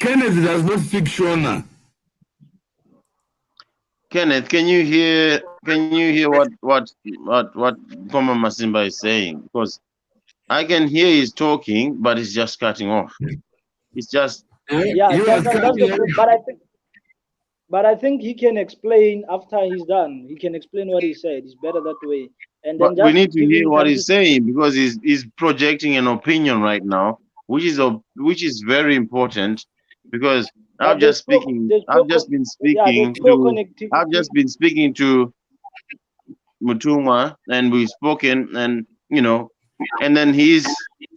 Kenneth does not speak Shona. Kenneth, can you hear what Koma Masimba is saying? Because I can hear he's talking, but he's just cutting off. It's just Yeah, that's the but I think he can explain after he's done. He can explain what he said. It's better that way. And then but we need to hear what he's saying because he's projecting an opinion right now, which is very important because I've just been speaking to Mutumwa and we've spoken and and then he's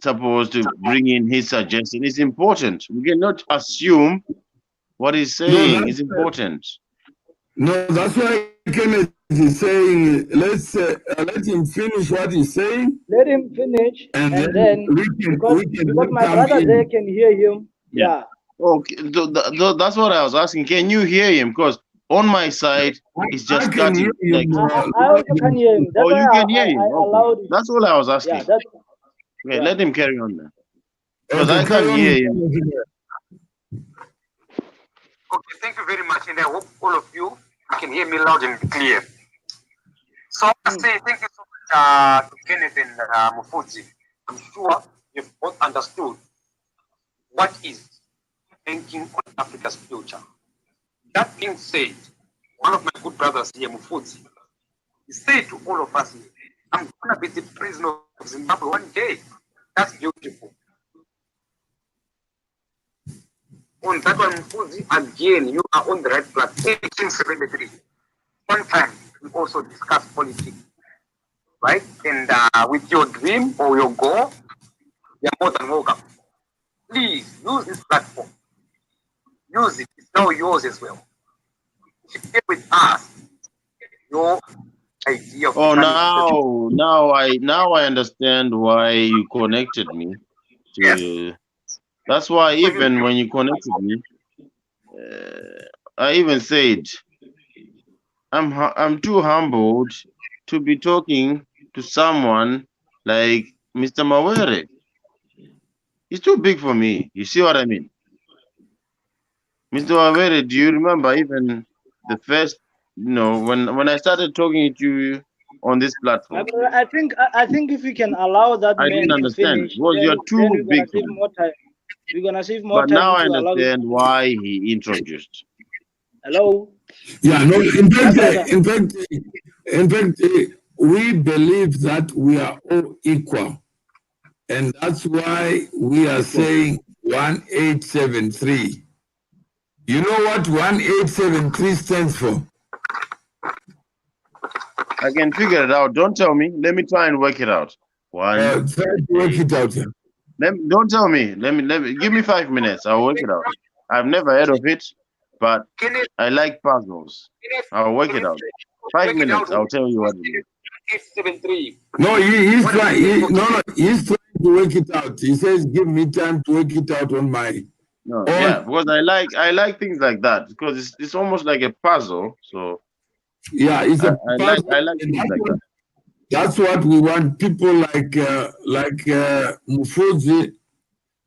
supposed to bring in his suggestion. It's important. We cannot assume what he's saying is important. No, that's why Kenneth is saying, let him finish what he's saying. Let him finish, and then because my brother there can hear him. Yeah. Okay, that's what I was asking. Can you hear him? Because on my side, it's just cutting. I also can hear him. That's you can hear him. Okay. That's all I was asking. Yeah, let him carry on then. Because I can't hear him. Okay, thank you very much, and I hope all of you can hear me loud and clear. So I say thank you so much to Kenneth and Mufuzi. I'm sure you've both understood what is banking on Africa's future. That being said, one of my good brothers here, Mufuzi, he said to all of us, I'm going to be the president of Zimbabwe one day. That's beautiful. On that one, Mufuzi, again, you are on the right track. 1873. One time, we also discussed politics, right? And with your dream or your goal, you're more than welcome. Please use this platform. Use it. It's now yours as well. Share with us your idea of now I understand why you connected me to. Yes. That's why even when you connected me, I even said I'm too humbled to be talking to someone like Mr. Mawere. He's too big for me. You see what I mean? Mr. Mawere, do you remember even the first, when I started talking to you on this platform? I think if we can allow that man to finish, because you're too big for me. We're gonna save more time. But now I understand why he introduced. Hello. Yeah, no. In fact, we believe that we are all equal, and that's why we are saying 1873. You know what 1873 stands for? I can figure it out. Don't tell me. Let me try and work it out. Try to work it out. Don't tell me. Let me give me 5 minutes. I'll work it out. I've never heard of it, but I like puzzles. I'll work it out. 5 minutes. I'll tell you what it is. 873. No, he's trying to work it out. He says, "Give me time to work it out on my." No, yeah, because I like things like that because it's almost like a puzzle. So yeah, it's a puzzle. I like things like that. That's what we want. People like Mufuzi.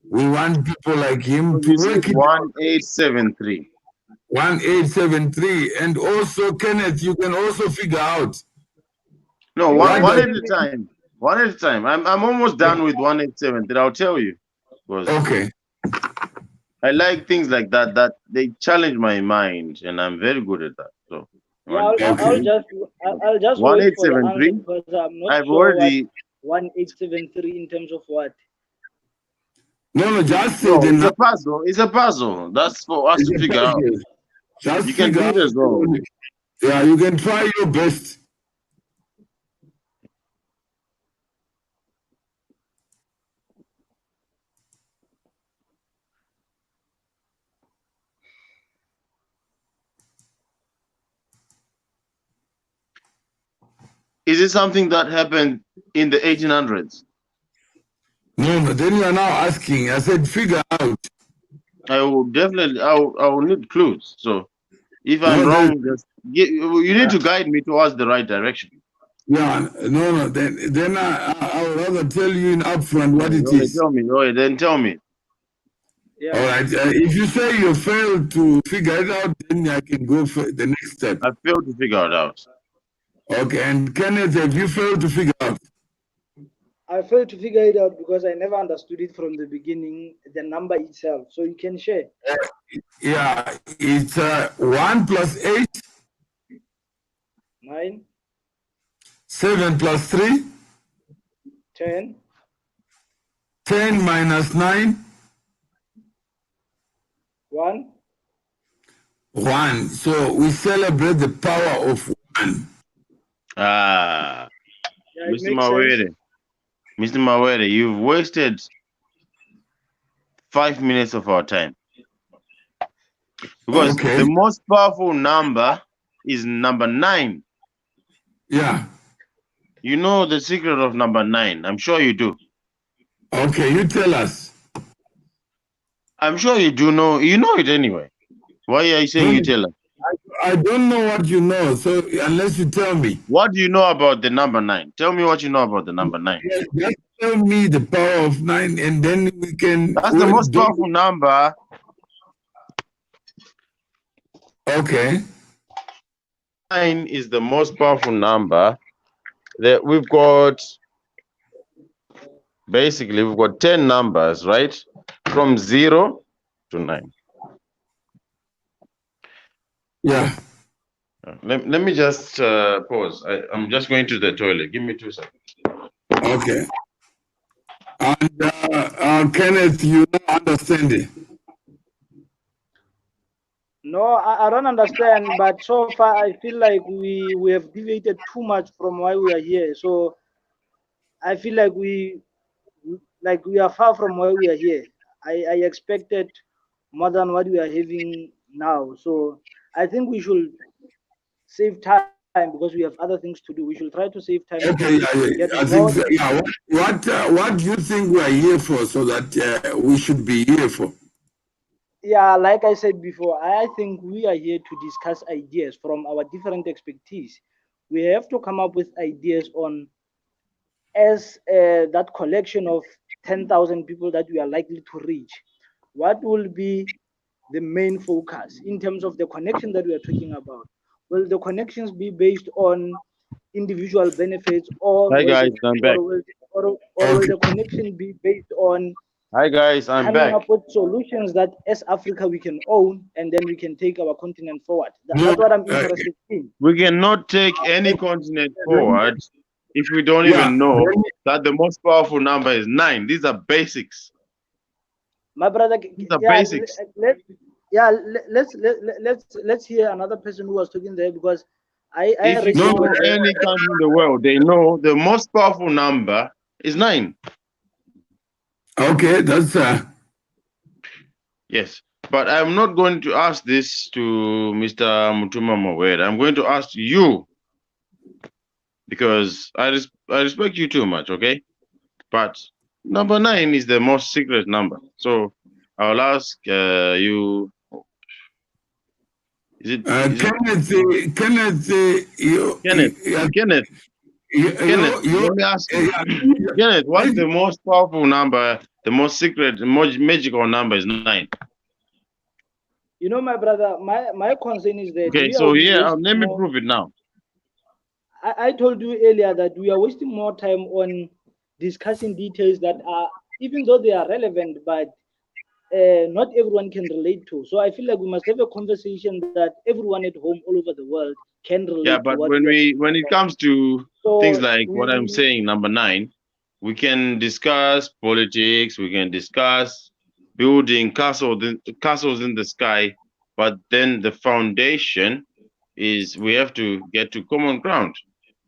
We want people like him to work it 1873. 1873, and also Kenneth, you can also figure out. No, one at a time. One at a time. I'm almost done with 1873. I'll tell you. Okay. I like things like that. That they challenge my mind, and I'm very good at that. So yeah, I'll just wait for the answer because I'm not sure what 1873 in terms of what. No, just no, it's a puzzle. It's a puzzle. That's for us to figure out. You can do it as well. Yeah, you can try your best. Is it something that happened in the 1800s? No, then you are now asking. I said figure out. I will definitely, I will need clues. So if I'm No, then, wrong, you need to guide me towards the right direction. yeah, no. Then I would rather tell you in upfront what it Okay, is. tell me. Okay, then tell me. Yeah. All right. If you say you failed to figure it out, then I can go for the next step. I failed to figure it out. Okay. And Kenneth, have you failed to figure out? I failed to figure it out because I never understood it from the beginning, the number itself. So you can share. Yeah, it's 1 plus 8, 9, 7 plus 3, 10, 10 minus 9, 1. 1. So we celebrate the power of 1. Ah, Yeah, it Mr. makes sense. Mawere. Mr. Mawere, you've wasted 5 minutes of our time. Because Okay. the most powerful number is number 9. Yeah. You know the secret of number 9. I'm sure you do. Okay, you tell us. I'm sure you do know. You know it anyway. Why are you saying you tell us? I don't know what you know, so unless you tell me. What do you know about the number 9? Tell me what you know about the number 9. Just tell me the power of 9, and then we can. That's the most powerful number. Okay. 9 is the most powerful number. That we've got, basically, we've got 10 numbers, right? From 0 to 9. Yeah. Let me just pause. I'm just going to the toilet. Give me 2 seconds. Okay. And Kenneth, you don't understand it. No, I don't understand, but so far I feel like we have deviated too much from why we are here. So I feel like we are far from where we are here. I expected more than what we are having now. So I think we should save time because we have other things to do. We should try to save time. Okay, yeah. I think so, yeah. What do you think we are here for? So that we should be here for? Yeah, like I said before, I think we are here to discuss ideas from our different expertise. We have to come up with ideas on as that collection of 10,000 people that we are likely to reach. What will be the main focus in terms of the connection that we are talking about? Will the connections be based on individual benefits, or Hi guys, I'm back. will the connection be based on Hi guys, I'm coming back. up with solutions that as Africa we can own, and then we can take our continent forward? That's what I'm interested in. We cannot take any continent forward if we don't even know that the most powerful number is 9. These are basics. My brother, These are basics. Let's hear another person who was talking there, because If you go to any country in the world, they know the most powerful number is 9. Okay, that's yes. But I'm not going to ask this to Mr. Mutuma Mawere. I'm going to ask you, because I respect you too much, okay? But number 9 is the most secret number. So I'll ask you. Kenneth, let me ask you. Kenneth, what's the most powerful number, the most secret, the most magical number is 9? You know, my brother, my concern is that okay, so yeah, let me prove it now. I told you earlier that we are wasting more time on discussing details that are, even though they are relevant, but not everyone can relate to. So I feel like we must have a conversation that everyone at home all over the world can relate to. Yeah, but when it comes to things like what I'm saying, number 9, we can discuss politics, we can discuss building castles in the sky, but then the foundation is we have to get to common ground.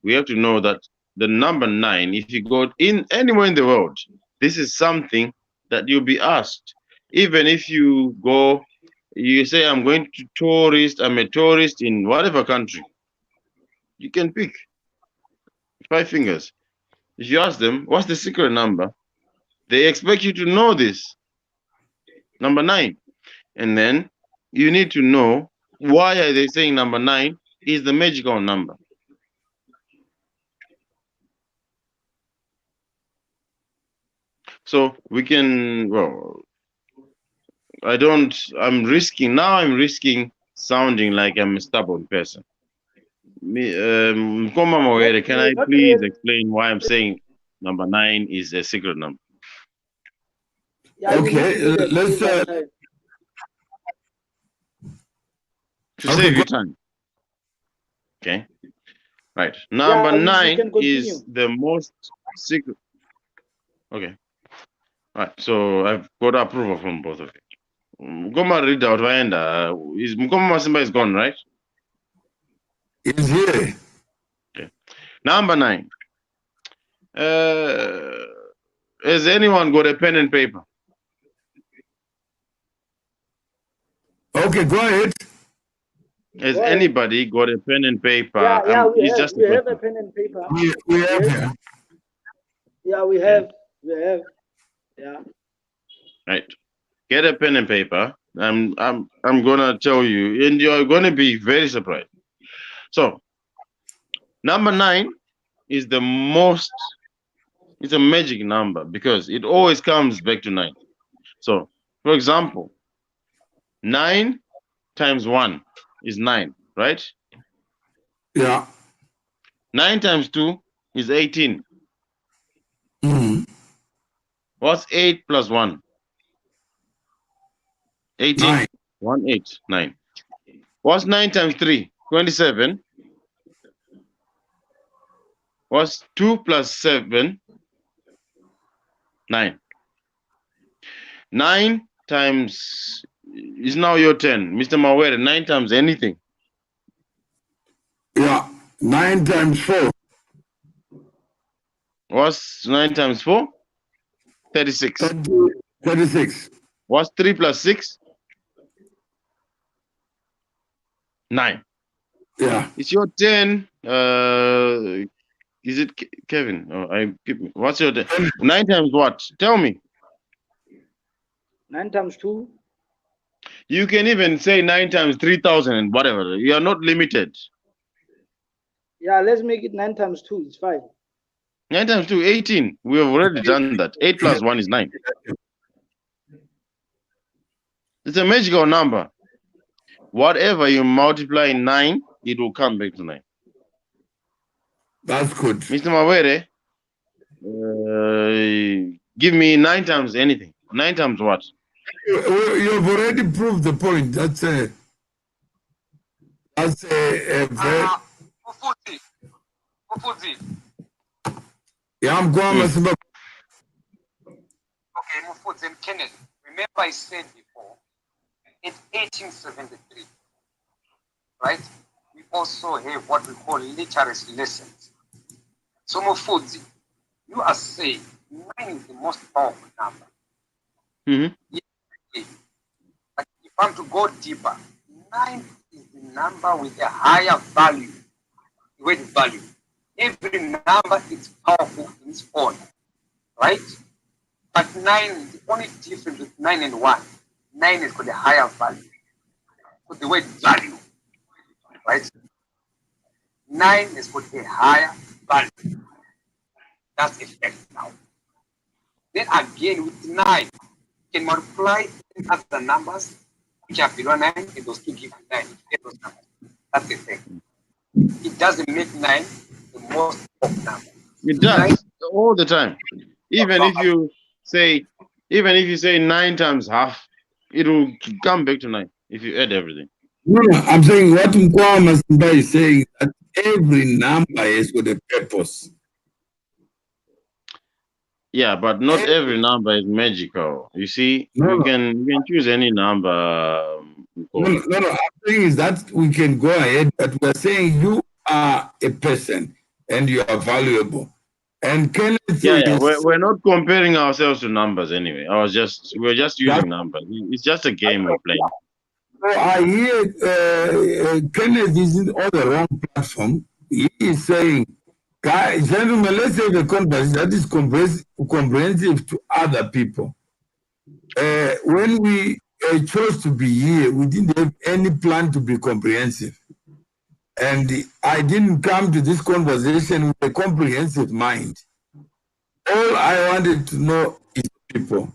We have to know that the number 9, if you go in anywhere in the world, this is something that you'll be asked. Even if you go, you say, I'm going to tourist, I'm a tourist in whatever country, you can pick. 5 fingers. If you ask them, what's the secret number? They expect you to know this. Number 9. And then you need to know why are they saying number 9 is the magical number. So we can, well, I'm risking sounding like I'm a stubborn person. Mkoma Mawere, can I please explain why I'm saying number 9 is a secret number? Yeah, Okay, let's To save you time. Okay. Right. Number 9 is the most secret. Okay. All right. So I've got approval from both of you. Mkoma read out Waenda. Is Mkoma Masimba is gone, right? It's here. Okay. Number 9. Has anyone got a pen and paper? Okay, go ahead. Has anybody got a pen and paper? Yeah, we have a a pen and paper. We have here. Yeah, we have. Yeah. Right. Get a pen and paper. I'm gonna tell you, and you're gonna be very surprised. So, number 9 is the most. It's a magic number because it always comes back to 9. So, for example, 9 times 1 is 9, right? Yeah. 9 times 2 is 18. What's 8 plus 1? 18. 9. 1, 8, 9. What's 9 times 3? 27. What's 2 plus 7? 9. 9 times is now your turn. Mr. Mawere, 9 times anything. Yeah. 9 times 4. What's 9 times 4? 36. 36. What's 3 plus 6? 9. Yeah. It's your turn. Is it Kevin? Oh, what's your turn? 9 times what? Tell me. 9 times 2. You can even say 9 times 3,000 and whatever. You are not limited. Yeah, let's make it 9 times 2. It's 5. 9 times 2, 18. We have already done that. 8 plus 1 is 9. It's a magical number. Whatever you multiply in 9, it will come back to 9. That's good. Mr. Mawere, give me 9 times anything. 9 times what? You've already proved the point. That's a very. Mufudzi. Yeah, I'm going. Okay, Mufudzi and Kenneth. Remember I said before, in 1873, right? We also have what we call literacy lessons. So Mufudzi, you are saying 9 is the most powerful number. Yeah. But if I'm to go deeper, 9 is the number with a higher value. The word value. Every number is powerful in its own, right? But 9, the only difference with 9 and 1, 9 has got a higher value. So the word value, right? 9 has got a higher value. That's a fact now. Then again with 9, you can multiply other numbers which are below 9 and those two give you 9. You get those numbers. That's the thing. It doesn't make 9 the most important number. It does all the time. Even if you say 9 times half, it will come back to 9 if you add everything. No, I'm saying what Mkwama Simba is saying, that every number is with a purpose. Yeah, but not every number is magical. You see, you can choose any number. No, I'm saying is that we can go ahead, but we're saying you are a person and you are valuable. And Kenneth we're not comparing ourselves to numbers anyway. We're just using numbers. It's just a game we're playing. So I hear Kenneth is on the wrong platform. He is saying Guys, gentlemen, let's have a conversation that is comprehensive to other people. When we chose to be here, we didn't have any plan to be comprehensive. And I didn't come to this conversation with a comprehensive mind. All I wanted to know is people.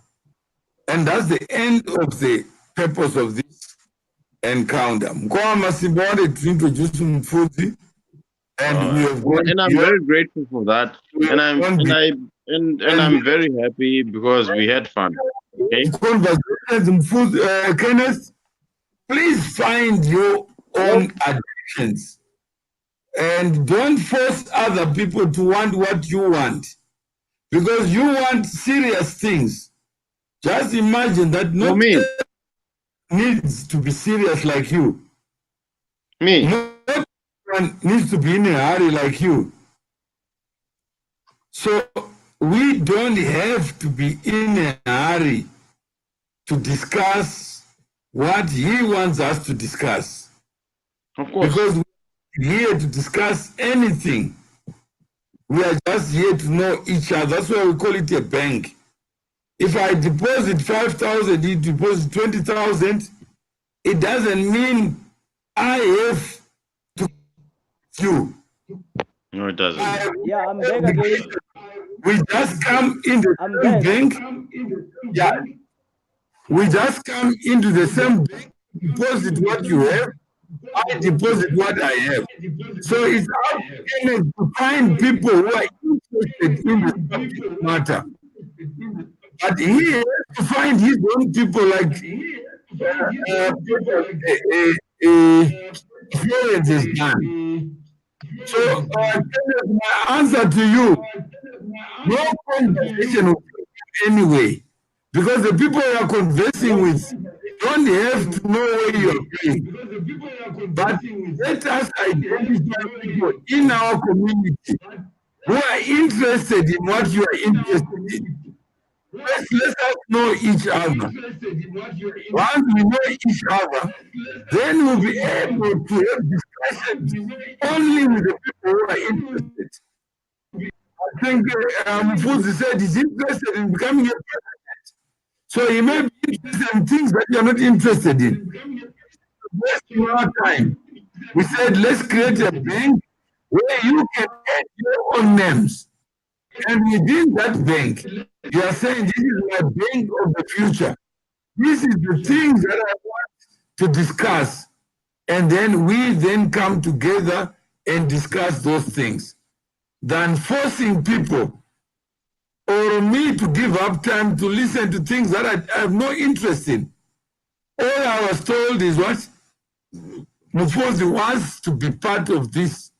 And that's the end of the purpose of this encounter. Mkwama Simba wanted to introduce Mfuzi, and we have gone and I'm beyond. very grateful for that. And I'm very happy because we had fun. Okay. Conversations, Kenneth, please find your own addictions and don't force other people to want what you want, because you want serious things. Just imagine that not me needs to be serious like you. Me. Not one needs to be in a hurry like you. So we don't have to be in a hurry to discuss what he wants us to discuss. Of course. Because we're here to discuss anything. We are just here to know each other. That's why we call it a bank. If I deposit 5,000, you deposit 20,000, it doesn't mean I have to you. No, it doesn't. Yeah, I'm back again. We just come in the same bank. Yeah. We just come into the same bank, deposit what you have, I deposit what I have. So it's up to find people who are interested in the subject matter. But he has to find his own people like Florence has done. So my answer to you, no conversation will be anyway. Because the people you are conversing with don't have to know where you are going. But let us identify people in our community who are interested in what you are interested in. Let us know each other. Once we know each other, then we'll be able to have discussions only with the people who are interested. I think Mfuzi said he's interested in becoming a president. So he may be interested in things that you're not interested in. Wasting our time. We said, let's create a bank where you can add your own names. And within that bank, you are saying, this is my bank of the future. This is the things that I want to discuss. And then we then come together and discuss those things. Than forcing people or me to give up time to listen to things that I have no interest in. All I was told is what Mufozi wants to be part of this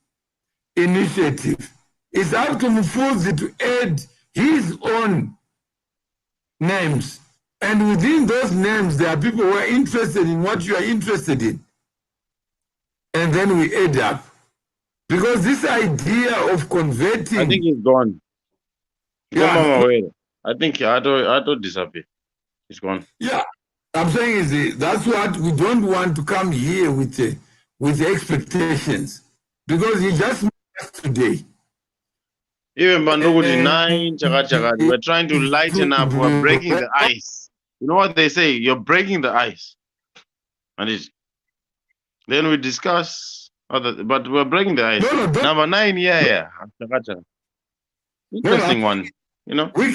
initiative. It's up to Mufozi to add his own names. And within those names, there are people who are interested in what you are interested in. And then we add up. Because this idea of converting... I think he's gone. Yeah. I think Otto disappeared. He's gone. Yeah. I'm saying is that's what we don't want to come here with expectations. Because he just met us today. Even Bandogudi 9, we're trying to lighten up. We're breaking the ice. You know what they say? You're breaking the ice. And then we discuss other, but we're breaking the ice. No, Number 9, yeah. Interesting one. You know? We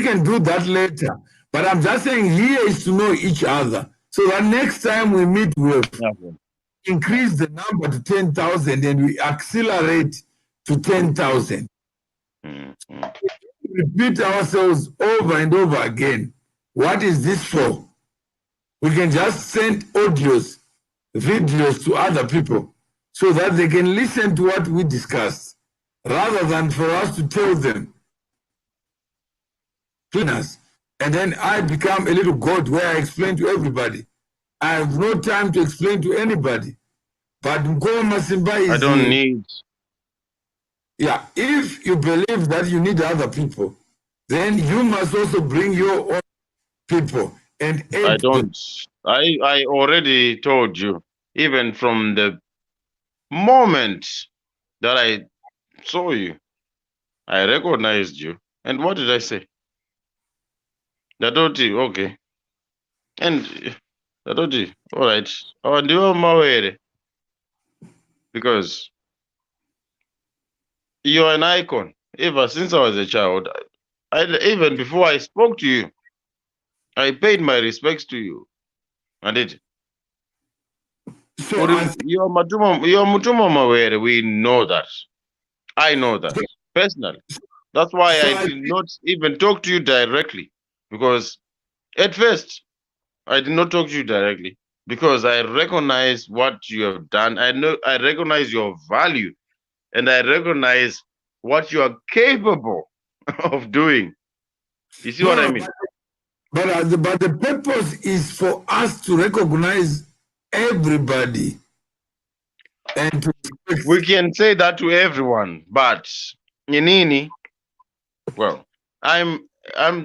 can do that later. But I'm just saying here is to know each other. So that next time we meet, we'll increase the number to 10,000 and we accelerate to 10,000. Repeat ourselves over and over again. What is this for? We can just send audios, videos to other people so that they can listen to what we discussed, rather than for us to tell them, us. And then I become a little God where I explain to everybody. I have no time to explain to anybody. But Nkoma Simba is... I don't need... Yeah, if you believe that you need other people, then you must also bring your own people. And I don't. I already told you, even from the moment that I saw you, I recognized you. And what did I say? Dadoti, okay. And Dadoti, all right. Oh, and you're Mawere. Because you're an icon. Ever since I was a child, even before I spoke to you, I paid my respects to you. I did. So You're Mutuma Mawere. We know that. I know that personally. That's why I did not even talk to you directly. Because at first, I did not talk to you directly. Because I recognize what you have done. I recognize your value. And I recognize what you are capable of doing. You see what I mean? But the purpose is for us to recognize everybody and to We can say that to everyone, but Nini, well, I'm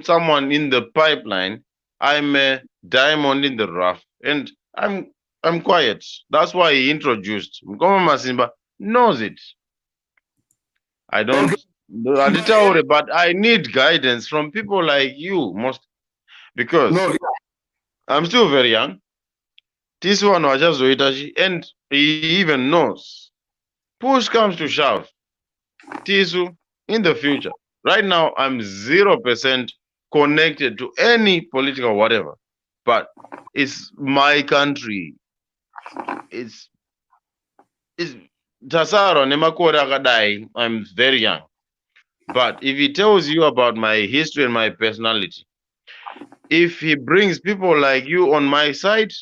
someone in the pipeline. I'm a diamond in the rough, and I'm quiet. That's why he introduced Mkoma Masimba knows it. I don't but I need guidance from people like you most because I'm still very young. This one was just Zoitaji, and he even knows. Push comes to shove. Tisu, in the future. Right now, I'm 0% connected to any political whatever. But it's my country. It's Tasaro Nemakore Akadai. I'm very young. But if he tells you about my history and my personality, if he brings people like you on my side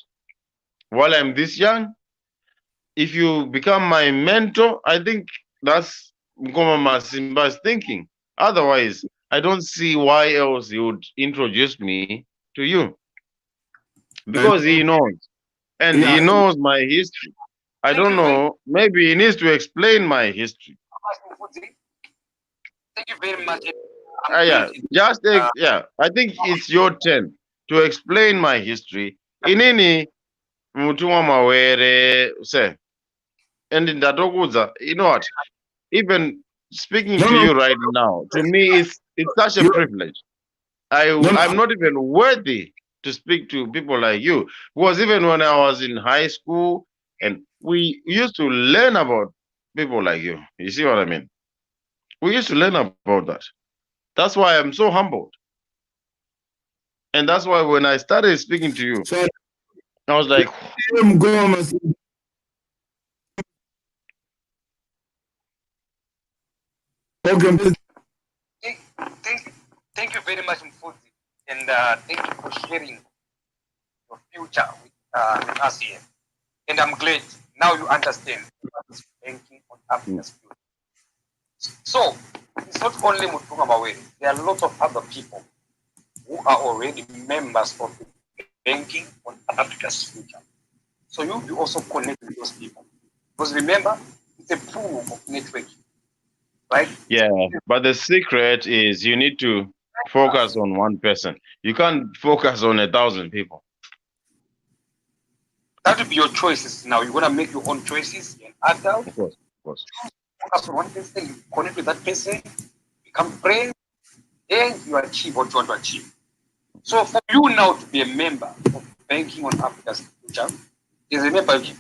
while I'm this young, if you become my mentor, I think that's Mkoma Masimba's thinking. Otherwise, I don't see why else he would introduce me to you. Because he knows. And he knows my history. I don't know. Maybe he needs to explain my history. Thank you very much. I think it's your turn to explain my history. In any Mutumwa Mawere say. And in that you know what? Even speaking to you right now, to me, it's such a privilege. I'm not even worthy to speak to people like you. Because even when I was in high school, and we used to learn about people like you. You see what I mean? We used to learn about that. That's why I'm so humbled. And that's why when I started speaking to you, I was like, Thank you very much, Mfuzi, and thank you for sharing your future with us here. And I'm glad now you understand what is banking on Africa's future. So it's not only Mutunga Mawere, there are a lot of other people who are already members of banking on Africa's future. So you'll be also connected with those people. Because remember, it's a pool of networking. Right? Yeah, but the secret is you need to focus on one person. You can't focus on 1,000 people. That will be your choices now. You're going to make your own choices. You're an adult. Of course. Focus on one person, you connect with that person, become friends, and you achieve what you want to achieve. So for you now to be a member of Banking on Africa's Future, there's a membership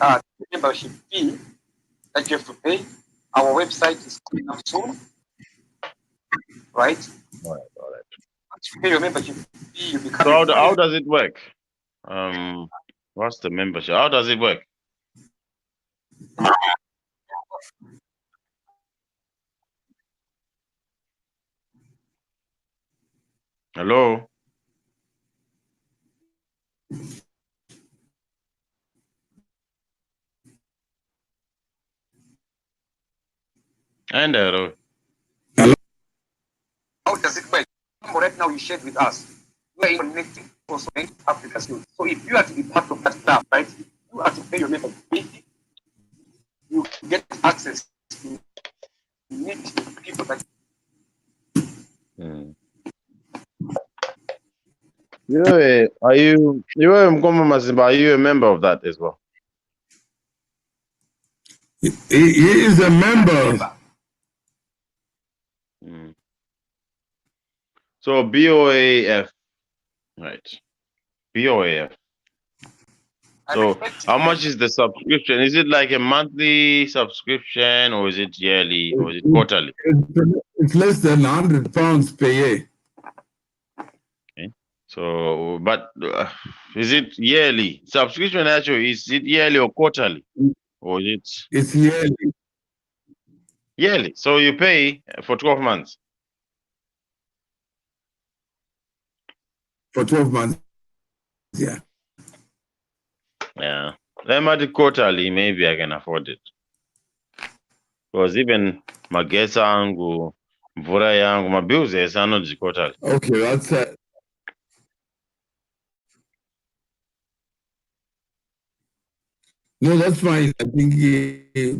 fee that you have to pay. Our website is coming up soon. Right? All right. Once you pay your membership fee, you become. So how does it work? What's the membership? How does it work? Hello? And hello. How does it work? Right now, you shared with us. You are connected also to Africa's youth. So if you are to be part of that club, right, you have to pay your membership fee. You get access to meet people that. Are you Mkoma Masimba, are you a member of that as well? He is a member. Mm. So BOAF, right? BOAF. So how much is the subscription? Is it like a monthly subscription, or is it yearly, or is it quarterly? It's less than £100 per year. Okay. So, but is it yearly? Subscription actually, is it yearly or quarterly? Or is it It's yearly yearly? So you pay for 12 months. for 12 months. Yeah. Yeah. Then at the quarterly, maybe I can afford it. Because even magesi yangu, mvura yangu, my bills are not quarterly. Okay, that's no, that's fine. I think,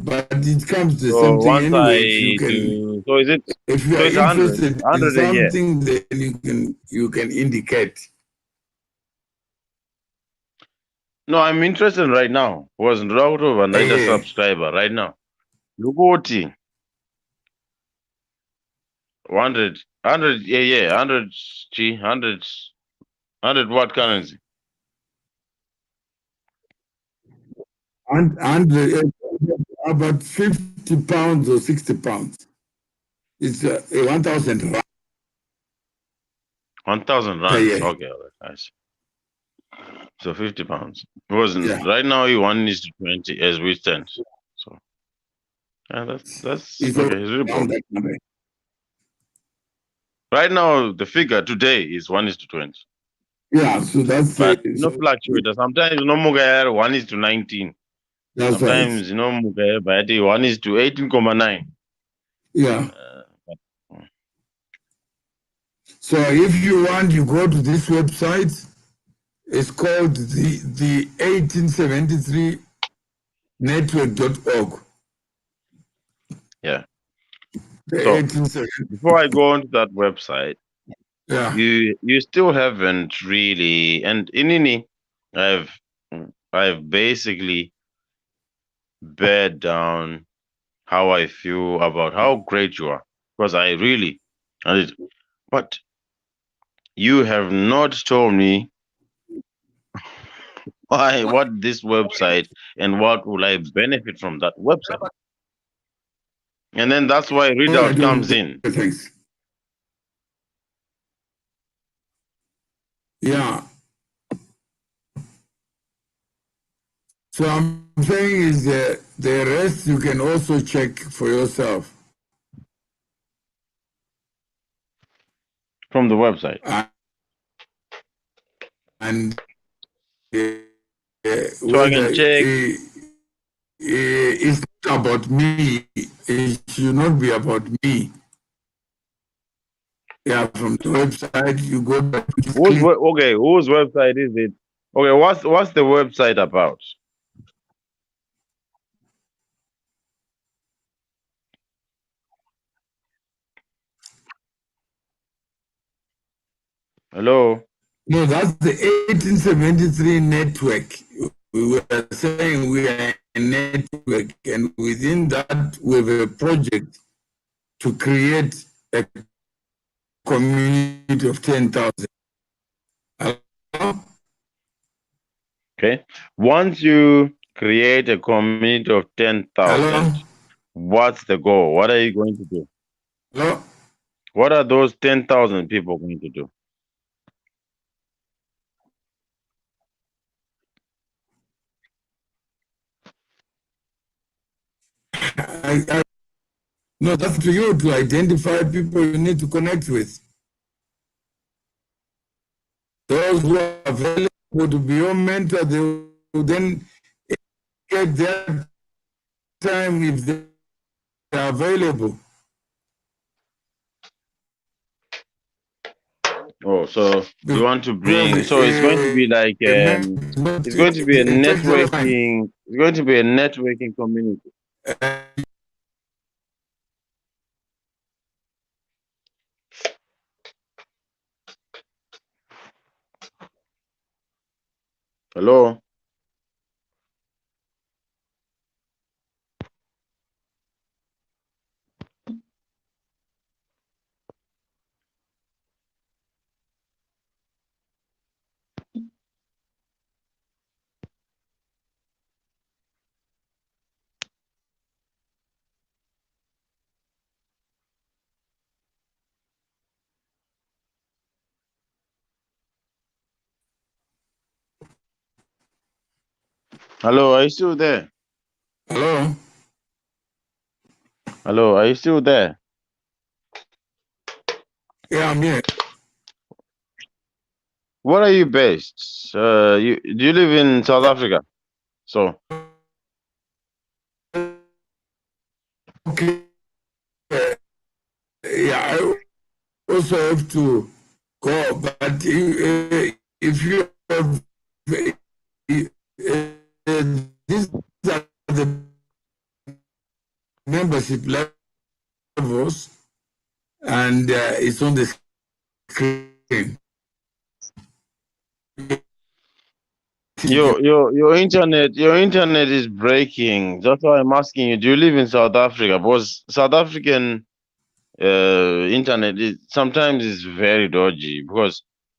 but it comes to the So same thing once anyway. If you I can, do, so is it? if you So are it's 100, interested in 100 a year. something, then you can indicate. No, I'm interested right now. Was out of another Yeah. subscriber right now. Lugoti 100, 100, yeah, 100 G, 100 what currency? And about £50 or £60. It's 1,000 rand 1,000 per rands. year. Okay, all right, I see. So 50 pounds. Wasn't Yeah. right now you 1:20 as we stand. So yeah, that's It's okay. It's really around okay. that number. Right now the figure today is 1:20. Yeah, so that's But so fluctuator. Sometimes 1:19. that's right. Sometimes but 1:18.9. Yeah. But, So if you want, you go to this website. It's called the 1873 network.org. yeah. The So 1870. before I go onto that website, Yeah. you still haven't really, and Inini, I've I've basically bared down how I feel about how great you are, because I really, but you have not told me what this website and what will I benefit from that website, and then that's why All right. readout comes in. Thanks. Yeah. So I'm saying is the rest you can also check for yourself. From the website. And So I whether can check. it's not about me, it should not be about me. Yeah, from the website you go back to click. Okay, whose website is it? Okay, what's the website about? Hello? No, that's the 1873 network. We were saying we are a network, and within that, we have a project to create a community of 10,000. Okay. Once you create a community of 10,000, Hello? what's the goal? What are you going to do? Hello? What are those 10,000 people going to do? No, that's to you to identify people you need to connect with. Those who are available to be your mentor, they will then get their time if they are available. Oh, so you want to bring, Because so it's going to be like, it's going to be a it takes a lot of time. it's going to be a networking community. Hello? Hello, are you still there? Hello? Hello, are you still there? Yeah, I'm here. Where are you based? Do you live in South Africa? So Okay. Yeah, I also have to go, but if you have these are the membership levels, and it's on the screen. your internet is breaking. That's why I'm asking you. Do you live in South Africa? Because South African internet is sometimes is very dodgy because